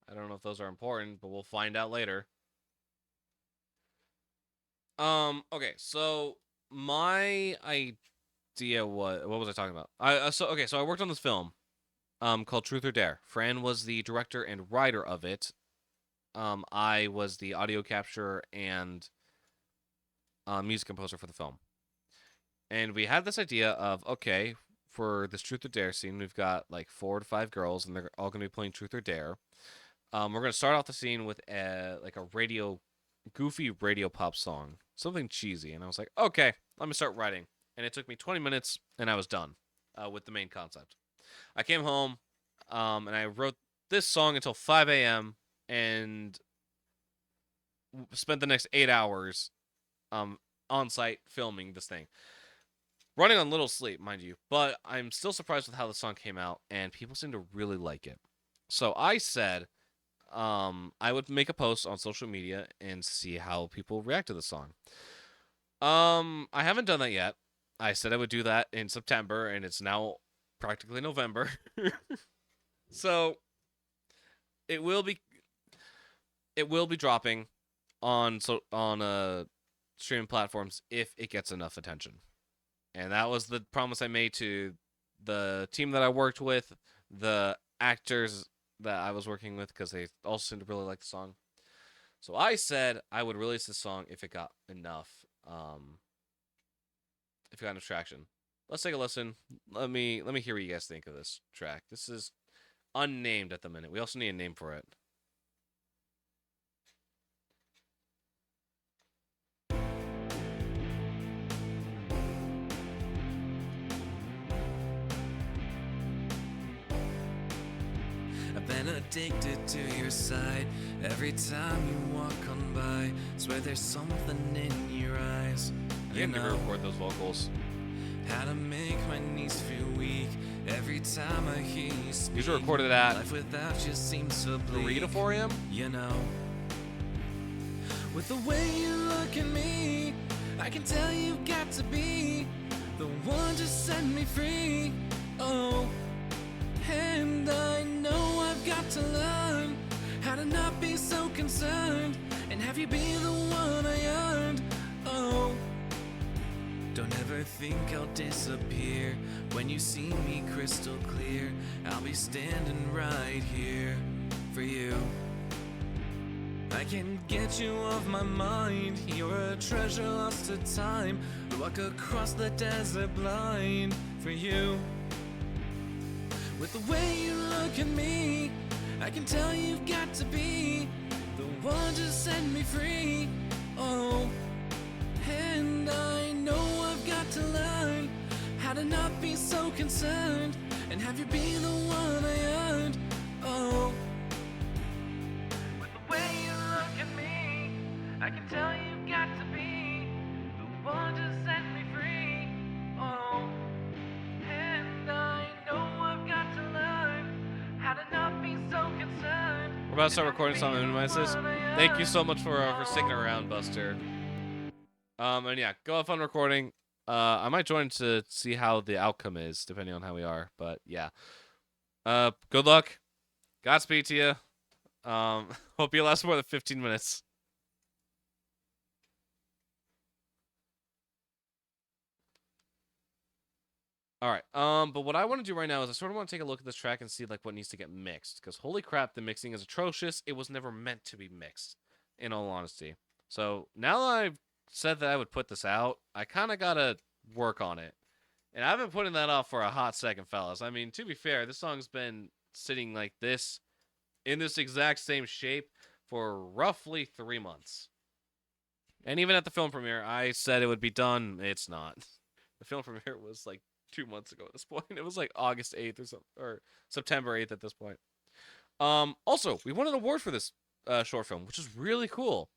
I don't know if those are important, but we'll find out later. Okay, so my idea what was I talking about? So I worked on this film called Truth or Dare. Fran was the director and writer of it. I was the audio capture and music composer for the film. And we had this idea of, okay, for this Truth or Dare scene, we've got like 4 to 5 girls, and they're all going to be playing Truth or Dare. We're gonna start off the scene with like a goofy radio pop song, something cheesy, and I was like, okay, let me start writing. And it took me 20 minutes, and I was done with the main concept. I came home, and I wrote this song until 5 a.m. and spent the next 8 hours on site filming this thing. Running on little sleep, mind you, but I'm still surprised with how the song came out, and people seem to really like it. So I said I would make a post on social media and see how people react to the song. I haven't done that yet. I said I would do that in September, and it's now practically November. So it will be dropping on streaming platforms if it gets enough attention. And that was the promise I made to the team that I worked with, the actors that I was working with, because they also seemed to really like the song. So I said I would release the song if it got enough, traction. Let's take a listen. Let me hear what you guys think of this track. This is unnamed at the minute. We also need a name for it. I've been addicted to your side. Every time you walk on by, swear there's something in your eyes. You can never record those vocals. How to make my knees feel weak every time I hear you speak. These were recorded at Life without you seems so bleak. Readatorium? You know, with the way you look at me, I can tell you've got to be the one to set me free. Oh, and I know I've got to learn how to not be so concerned and have you be the one I earned. Oh, don't ever think I'll disappear. When you see me crystal clear, I'll be standing right here for you. I can't get you off my mind. You're a treasure lost to time. Walk across the desert blind for you. With the way you look at me, I can tell you've got to be the one to set me free. Oh, and I know I've got to learn how to not be so concerned and have you be the one I earned. Oh, with the way you look at me, I can tell you've got to be the one to set me free. Oh, and I know I've got to learn how to not be so concerned. We're about to start recording something in Minimises. Thank you so much for sticking around, Buster. And yeah, go have fun recording. I might join to see how the outcome is, depending on how we are. But yeah. Good luck. Godspeed to you. Hope you last more than 15 minutes. All right. But what I want to do right now is I sort of want to take a look at this track and see like what needs to get mixed. Because holy crap, the mixing is atrocious. It was never meant to be mixed, in all honesty. So now that I've said that I would put this out, I kind of gotta work on it. And I've been putting that off for a hot second, fellas. I mean, to be fair, this song's been sitting like this, in this exact same shape, for roughly 3 months. And even at the film premiere, I said it would be done. It's not. The film premiere was like 2 months ago at this point. It was like August 8th or something, or September 8th at this point. Also, we won an award for this short film, which is really cool.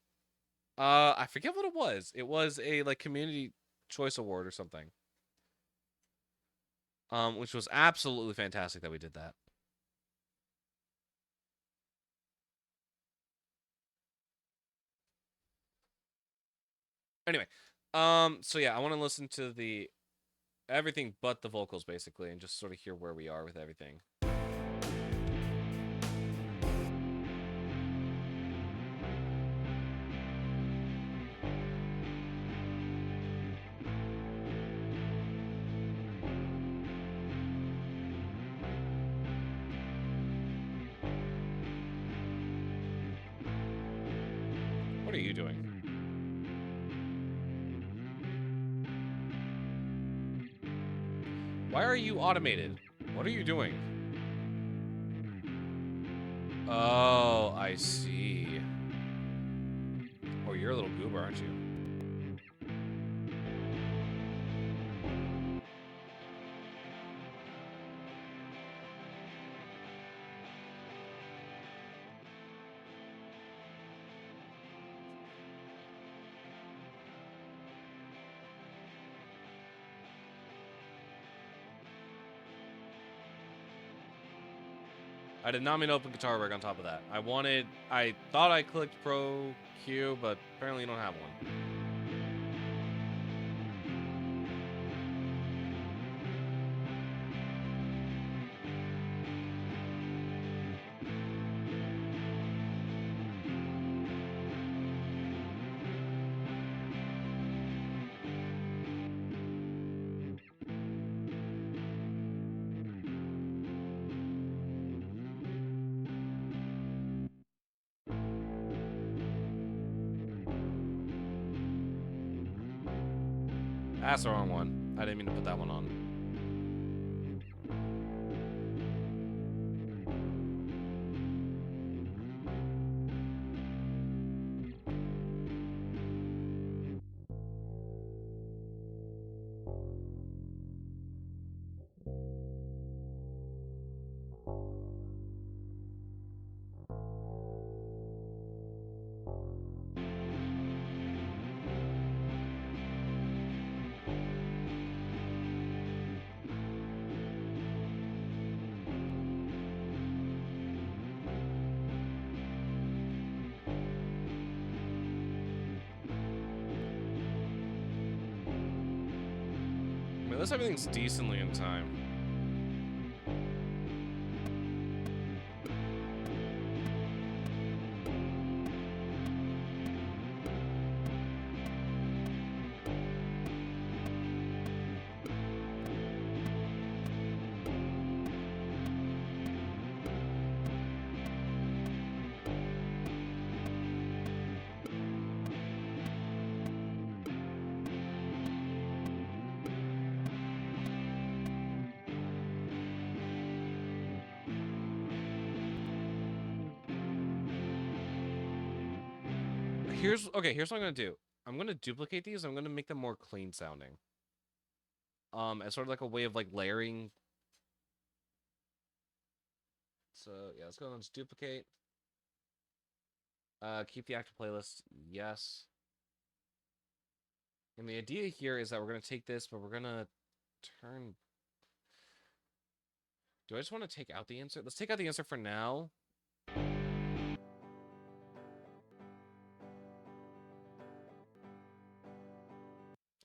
I forget what it was. It was a like community choice award or something. Which was absolutely fantastic that we did that. Anyway, so yeah, I want to listen to the everything but the vocals basically, and just sort of hear where we are with everything. What are you doing? Why are you automated? What are you doing? Oh, I see. Oh, you're a little goober, aren't you? I did not mean to open Guitar Rig on top of that. I thought I clicked Pro Q, but apparently you don't have one. That's the wrong one. I didn't mean to put that one on. I mean, unless everything's decently in time. Here's what I'm gonna do. I'm gonna duplicate these. I'm gonna make them more clean sounding. As sort of like a way of like layering. So yeah, let's go and let's duplicate. Keep the active playlist. Yes. And the idea here is that we're gonna take this, but we're gonna turn. Do I just want to take out the insert? Let's take out the insert for now.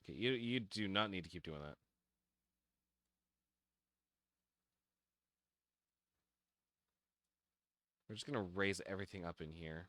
Okay, you do not need to keep doing that. We're just gonna raise everything up in here.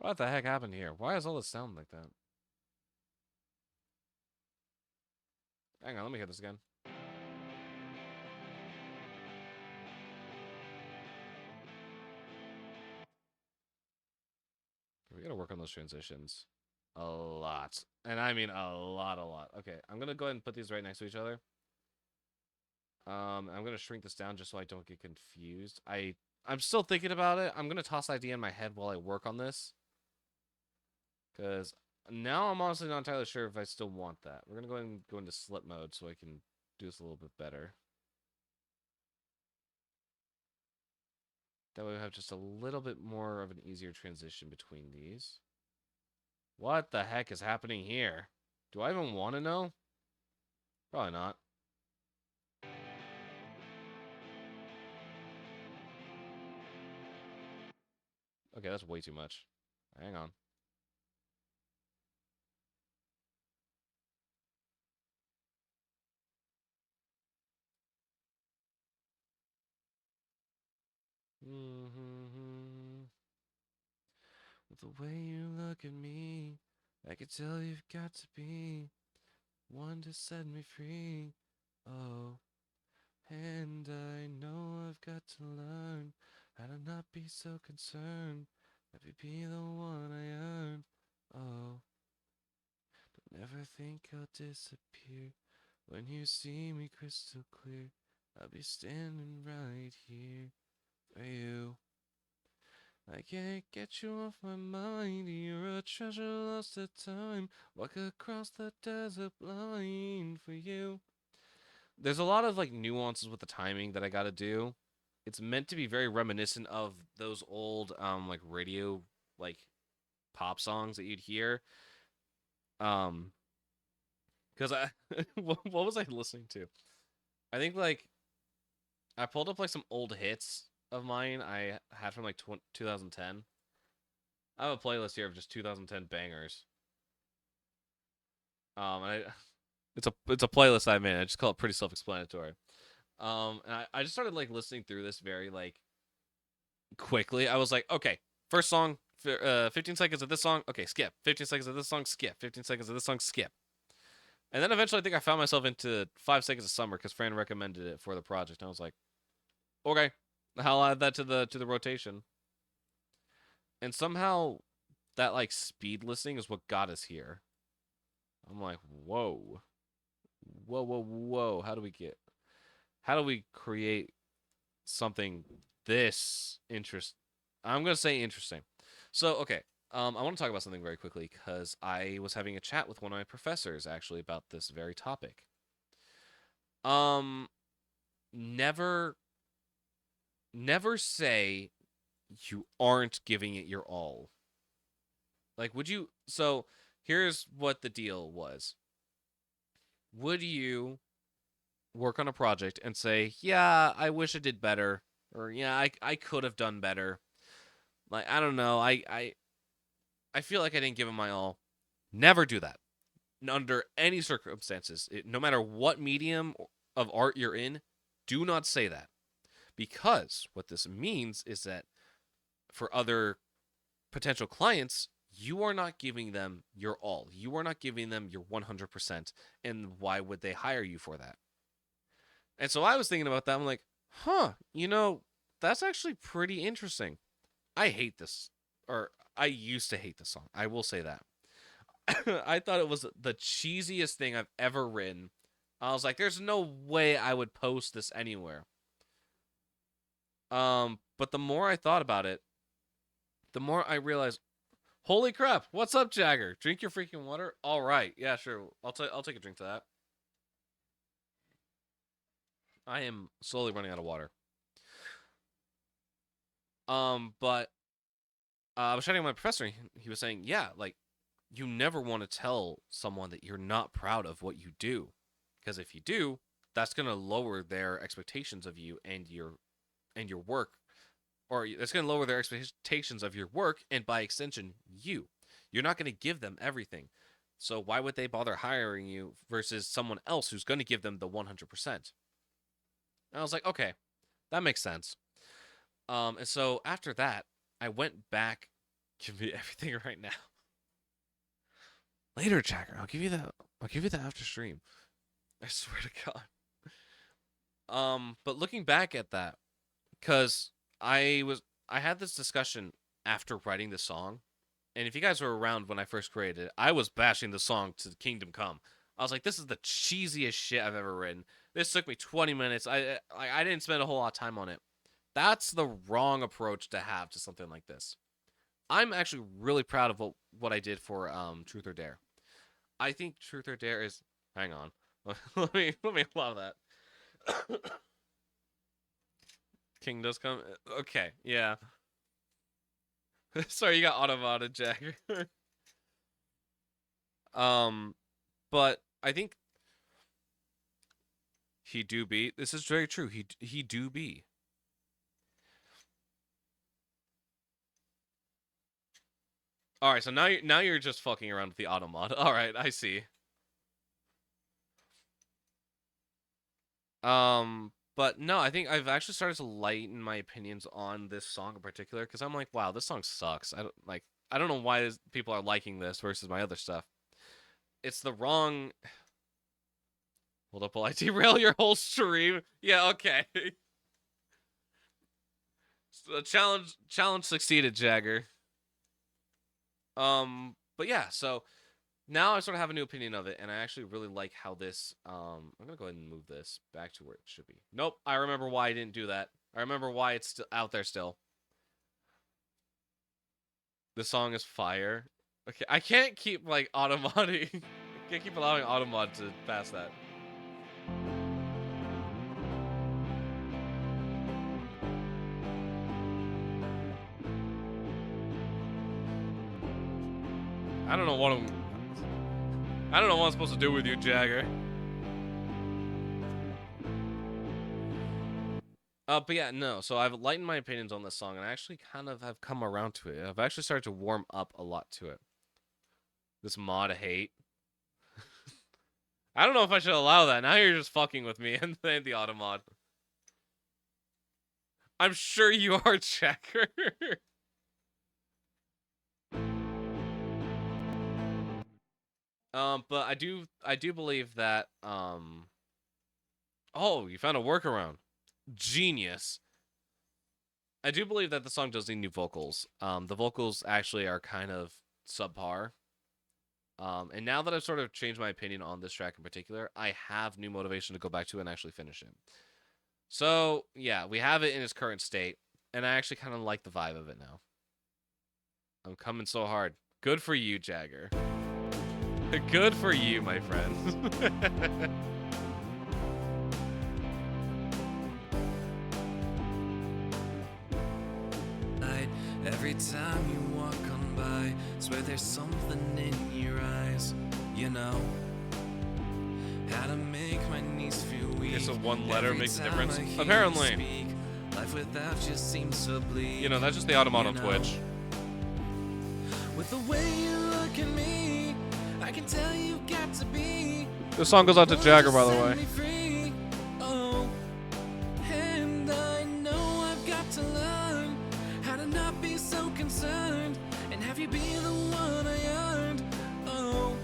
What the heck happened here? Why does all this sound like that? Hang on, let me hear this again. We gotta work on those transitions. A lot. And I mean a lot. Okay, I'm gonna go ahead and put these right next to each other. I'm gonna shrink this down just so I don't get confused. I'm still thinking about it. I'm gonna toss the idea in my head while I work on this. Because now I'm honestly not entirely sure if I still want that. We're gonna go ahead and go into slip mode so I can do this a little bit better. That way we have just a little bit more of an easier transition between these. What the heck is happening here? Do I even want to know? Probably not. Okay, that's way too much. Hang on. With the way you look at me, I can tell you've got to be one to set me free. Oh, and I know I've got to learn how to not be so concerned. Let me be the one I earn. Oh, don't ever think I'll disappear. When you see me crystal clear, I'll be standing right here for you. I can't get you off my mind. You're a treasure lost to time. Walk across the desert blind for you. There's a lot of like nuances with the timing that I gotta do. It's meant to be very reminiscent of those old like radio like pop songs that you'd hear. Um, because I what was I listening to? I think like I pulled up like some old hits of mine I had from like 2010. I have a playlist here of just 2010 bangers. And it's a playlist I made. I just call it pretty self-explanatory. And I just started like listening through this very like quickly. I was like, okay, first song, 15 seconds of this song, okay, skip. 15 seconds of this song, skip. 15 seconds of this song, skip. And then eventually, I think I found myself into 5 Seconds of Summer because Fran recommended it for the project. And I was like, okay, I'll add that to the rotation. And somehow, that like speed listening is what got us here. I'm like, whoa, whoa, whoa, whoa. How do we create something this interest? I'm gonna say interesting. So okay, I want to talk about something very quickly because I was having a chat with one of my professors actually about this very topic. Um, never, never say you aren't giving it your all. Like, would you? So here's what the deal was. Would you work on a project and say, "Yeah, I wish I did better," or "Yeah, I could have done better." Like, I don't know. I feel like I didn't give it my all. Never do that. Under any circumstances, no matter what medium of art you're in, do not say that. Because what this means is that for other potential clients, you are not giving them your all. You are not giving them your 100%. And why would they hire you for that? And so I was thinking about that. I'm like, that's actually pretty interesting. I hate this, or I used to hate this song. I will say that. I thought it was the cheesiest thing I've ever written. I was like, there's no way I would post this anywhere. But the more I thought about it, the more I realized, holy crap, what's up, Jagger? Drink your freaking water? All right. Yeah, sure. I'll take a drink to that. I am slowly running out of water. But I was chatting with my professor, and he was saying, yeah, like, you never want to tell someone that you're not proud of what you do. Because if you do, that's going to lower their expectations of you and your work, or it's going to lower their expectations of your work, and by extension, you. You're not going to give them everything. So why would they bother hiring you versus someone else who's going to give them the 100%? And I was like, okay, that makes sense. And so after that, I went back. Give me everything right now. Later, Jagger. I'll give you the after stream. I swear to God. But looking back at that, because I had this discussion after writing the song, and if you guys were around when I first created it, I was bashing the song to Kingdom Come. I was like, this is the cheesiest shit I've ever written. This took me 20 minutes. I didn't spend a whole lot of time on it. That's the wrong approach to have to something like this. I'm actually really proud of what I did for Truth or Dare. I think Truth or Dare is. Hang on. let me allow that. King does come. Okay, yeah. Sorry, you got auto-modded, Jagger. But I think he do be. This is very true. He do be. All right, so now you're just fucking around with the auto mod. All right, I see. But no, I think I've actually started to lighten my opinions on this song in particular because I'm like, wow, this song sucks. I don't know why people are liking this versus my other stuff. It's the wrong. Hold up while I derail your whole stream. Yeah, okay. So challenge succeeded, Jagger. But yeah, so now I sort of have a new opinion of it, and I actually really like how this. I'm gonna go ahead and move this back to where it should be. Nope, I remember why I didn't do that. I remember why it's still out there still. The song is fire. Okay, I can't keep like automodding. I can't keep allowing automod to pass that. I don't know what I'm supposed to do with you, Jagger. But yeah, no. So I've lightened my opinions on this song, and I actually kind of have come around to it. I've actually started to warm up a lot to it. This mod hate. I don't know if I should allow that. Now you're just fucking with me and the auto mod. I'm sure you are, Jagger. But I do believe that oh, you found a workaround. Genius. I do believe that the song does need new vocals. The vocals actually are kind of subpar. And now that I've sort of changed my opinion on this track in particular, I have new motivation to go back to it and actually finish it. So, yeah, we have it in its current state, and I actually kind of like the vibe of it now. I'm coming so hard. Good for you, Jagger. Good for you, my friend. Every time you walk on by, swear there's something in your eyes. You know how to make my knees feel weak. Okay, so one letter Every makes a time difference. I hear you Apparently. speak, life without you seems so bleak. You know, that's just the automat on Twitch. With the way you look at me, I can tell you've got to be. This song goes out to Jagger, by the way. Free. Oh, and I know I've got to learn how to not be so concerned and have you be the one I earned. Oh,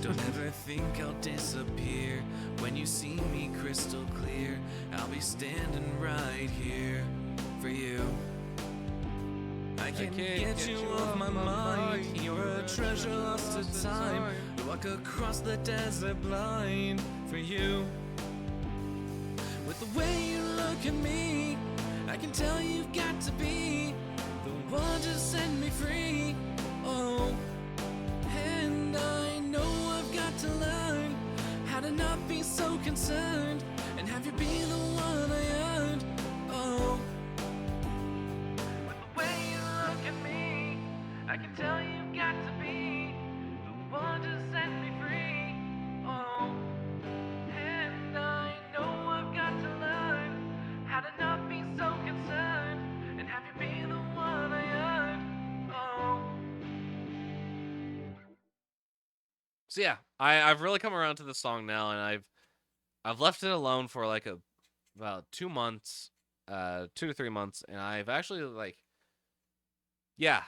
don't ever think I'll disappear when you see me crystal clear. I'll be standing right here for you. I can't get you off my mind. You're a treasure lost to time. Walk across the desert blind for you. With the way you look at me, I can tell you've got to be the one to set me free. Oh, and I know I've got to learn how to not be so concerned and have you be the one I earned. Oh, with the way you look at me, I can tell you've got to be the one to set me free. Oh, and I know I've got to learn how to not be so concerned and have you be the one I earned. Oh. So yeah, I've really come around to this song now, and I've left it alone for like about 2 months, 2 to 3 months, and I've actually like, yeah,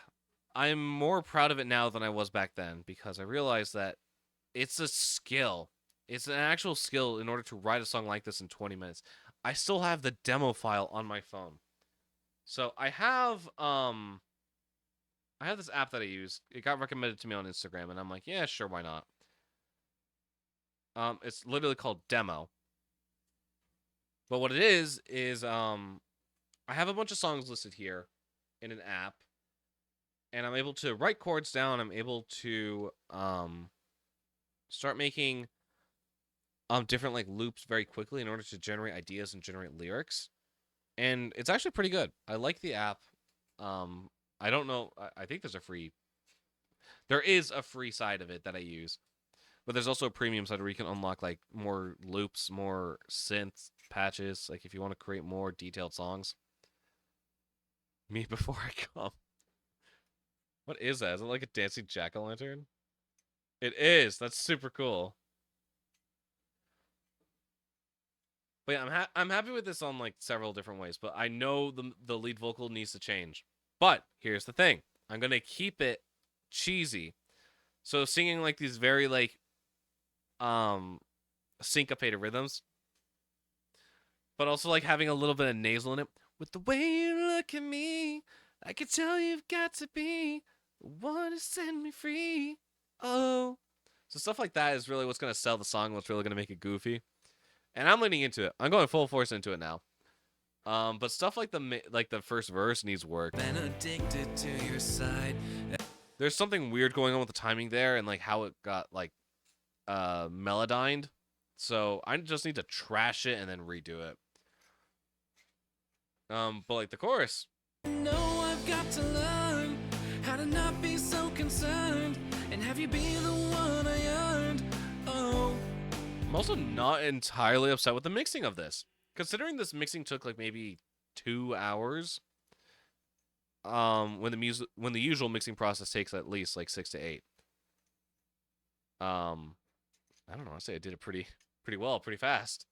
I'm more proud of it now than I was back then because I realized that it's a skill. It's an actual skill in order to write a song like this in 20 minutes. I still have the demo file on my phone. So I have this app that I use. It got recommended to me on Instagram, and I'm like, yeah, sure, why not? It's literally called Demo. But what it is I have a bunch of songs listed here in an app, and I'm able to write chords down. I'm able to start making different like loops very quickly in order to generate ideas and generate lyrics. And it's actually pretty good. I like the app. I don't know. I think there is a free side of it that I use, but there's also a premium side where you can unlock like more loops, more synth patches. Like if you want to create more detailed songs. Me before I come. What is that? Is it like a dancing jack-o'-lantern? It is. That's super cool. But yeah, I'm happy with this on like several different ways. But I know the lead vocal needs to change. But here's the thing: I'm gonna keep it cheesy. So singing like these very like syncopated rhythms, but also like having a little bit of nasal in it. With the way you look at me, I can tell you've got to be the one to set me free. Oh, so stuff like that is really what's gonna sell the song. What's really gonna make it goofy. And I'm leaning into it. I'm going full force into it now. But stuff like the first verse needs work. Been addicted to your side. There's something weird going on with the timing there and like how it got like melodined. So I just need to trash it and then redo it. But like the chorus. No, I've got to learn how to not be so concerned and have you be the one I earned. Oh, I'm also not entirely upset with the mixing of this. Considering this mixing took like maybe 2 hours. When the usual mixing process takes at least like 6 to 8. I don't know, I'd say I did it pretty well, pretty fast.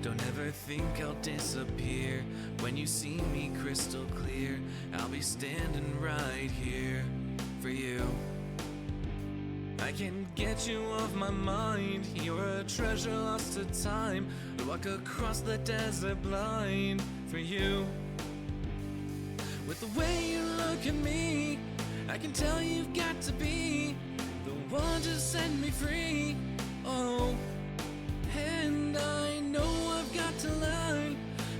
don't ever think I'll disappear. When you see me crystal clear, I'll be standing right here for you. I can't get you off my mind. You're a treasure lost to time. I walk across the desert blind for you. With the way you look at me, I can tell you've got to be the one to set me free. Oh, and I know I've got to learn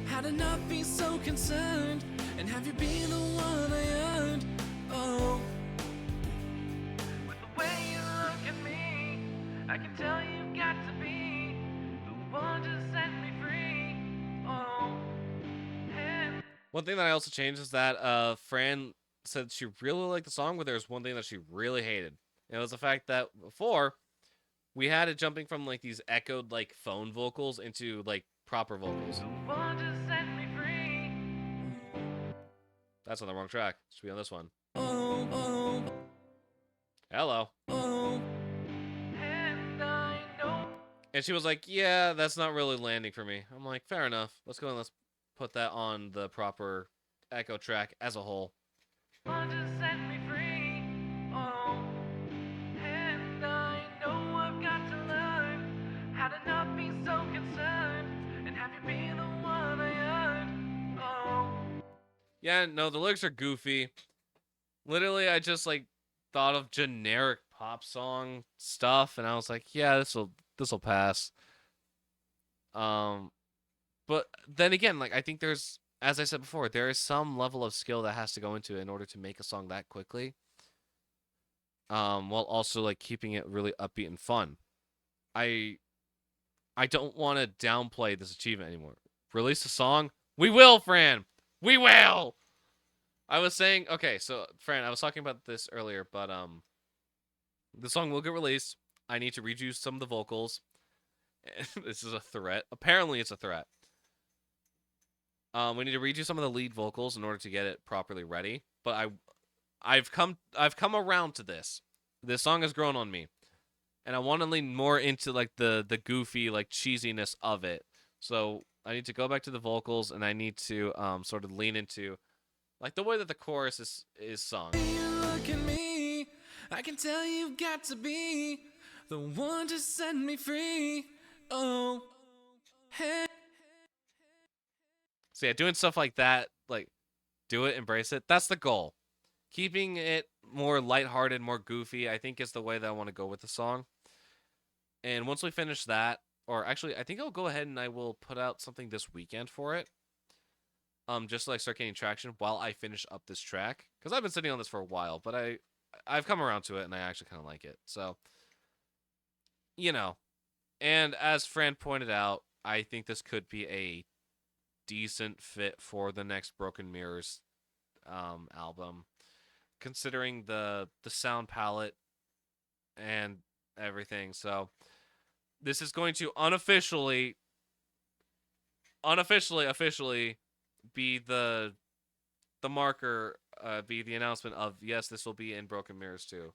how to not be so concerned and have you be the one I earned. Oh, with the way you look at me, I can tell you've got to be the one to set me free. Oh, and One thing that I also changed is that Fran said she really liked the song, but there was one thing that she really hated. And it was the fact that before we had it jumping from like these echoed like phone vocals into like proper vocals. the one to set me free. That's on the wrong track. It should be on this one. Oh, oh, Hello. oh, and I know. And she was like, yeah, that's not really landing for me. I'm like, fair enough. Let's go and let's put that on the proper echo track as a whole. Want to set me free. Oh, and I know I've got to learn how to not be so concerned and have you be the one I earned. Oh, Yeah, no, the lyrics are goofy. Literally, I just like thought of generic pop song stuff, and I was like, yeah, this'll pass. But then again, like I think there's, as I said before, there is some level of skill that has to go into it in order to make a song that quickly. While also like keeping it really upbeat and fun. I don't want to downplay this achievement anymore. Release a song, we will, Fran, we will. I was saying, okay, so Fran, I was talking about this earlier, but the song will get released. I need to redo some of the vocals. This is a threat. Apparently, it's a threat. We need to redo some of the lead vocals in order to get it properly ready. But I've come around to this. This song has grown on me, and I want to lean more into like the goofy like cheesiness of it. So I need to go back to the vocals, and I need to sort of lean into like the way that the chorus is sung. you look at me, I can tell you've got to be the one to set me free. Oh, hey. So yeah, doing stuff like that, like do it, embrace it. That's the goal. Keeping it more lighthearted, more goofy, I think is the way that I want to go with the song. And once we finish that, or actually, I think I'll go ahead and I will put out something this weekend for it. Just to like start getting traction while I finish up this track, because I've been sitting on this for a while, but I've come around to it and I actually kind of like it. So, you know, and as Fran pointed out, I think this could be a decent fit for the next Broken Mirrors album, considering the sound palette and everything. So this is going to officially be the marker, be the announcement of yes, this will be in Broken Mirrors too.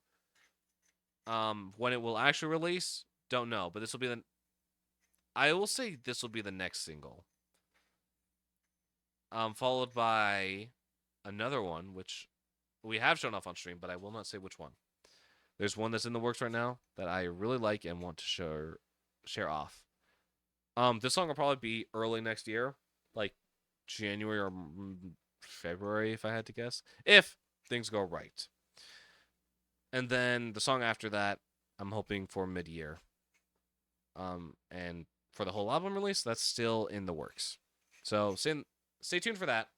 When it will actually release, don't know, but this will be the. I will say this will be the next single. Followed by another one, which we have shown off on stream, but I will not say which one. There's one that's in the works right now that I really like and want to share off. This song will probably be early next year, like January or February, if I had to guess, if things go right. And then the song after that, I'm hoping for mid-year. And for the whole album release, that's still in the works. So stay tuned for that.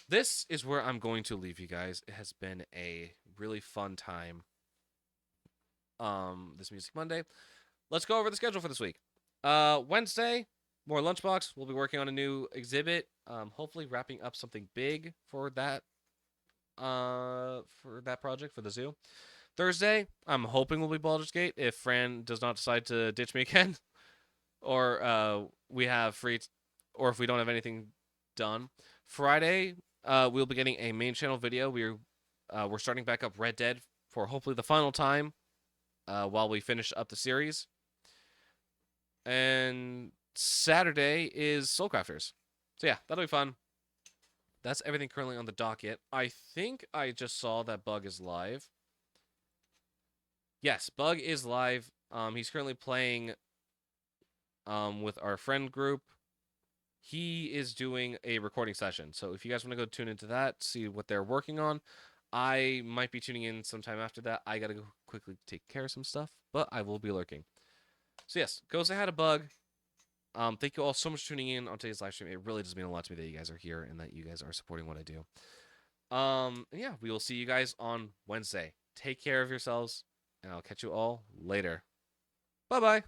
This is where I'm going to leave you guys. It has been a really fun time. This Music Monday. Let's go over the schedule for this week. Wednesday, more Lunchbox. We'll be working on a new exhibit. Hopefully wrapping up something big for that project for the zoo. Thursday, I'm hoping will be Baldur's Gate if Fran does not decide to ditch me again, or we have free, or if we don't have anything done. Friday, we'll be getting a main channel video. We're starting back up Red Dead for hopefully the final time, while we finish up the series. And Saturday is Soulcrafters. So yeah, that'll be fun. That's everything currently on the docket. I think I just saw that Bug is live. Yes, Bug is live. He's currently playing with our friend group. He is doing a recording session. So if you guys want to go tune into that, see what they're working on, I might be tuning in sometime after that. I got to go quickly take care of some stuff, but I will be lurking. So yes, go say hi to Bug. Thank you all so much for tuning in on today's live stream. It really does mean a lot to me that you guys are here and that you guys are supporting what I do. Yeah, we will see you guys on Wednesday. Take care of yourselves, and I'll catch you all later. Bye-bye.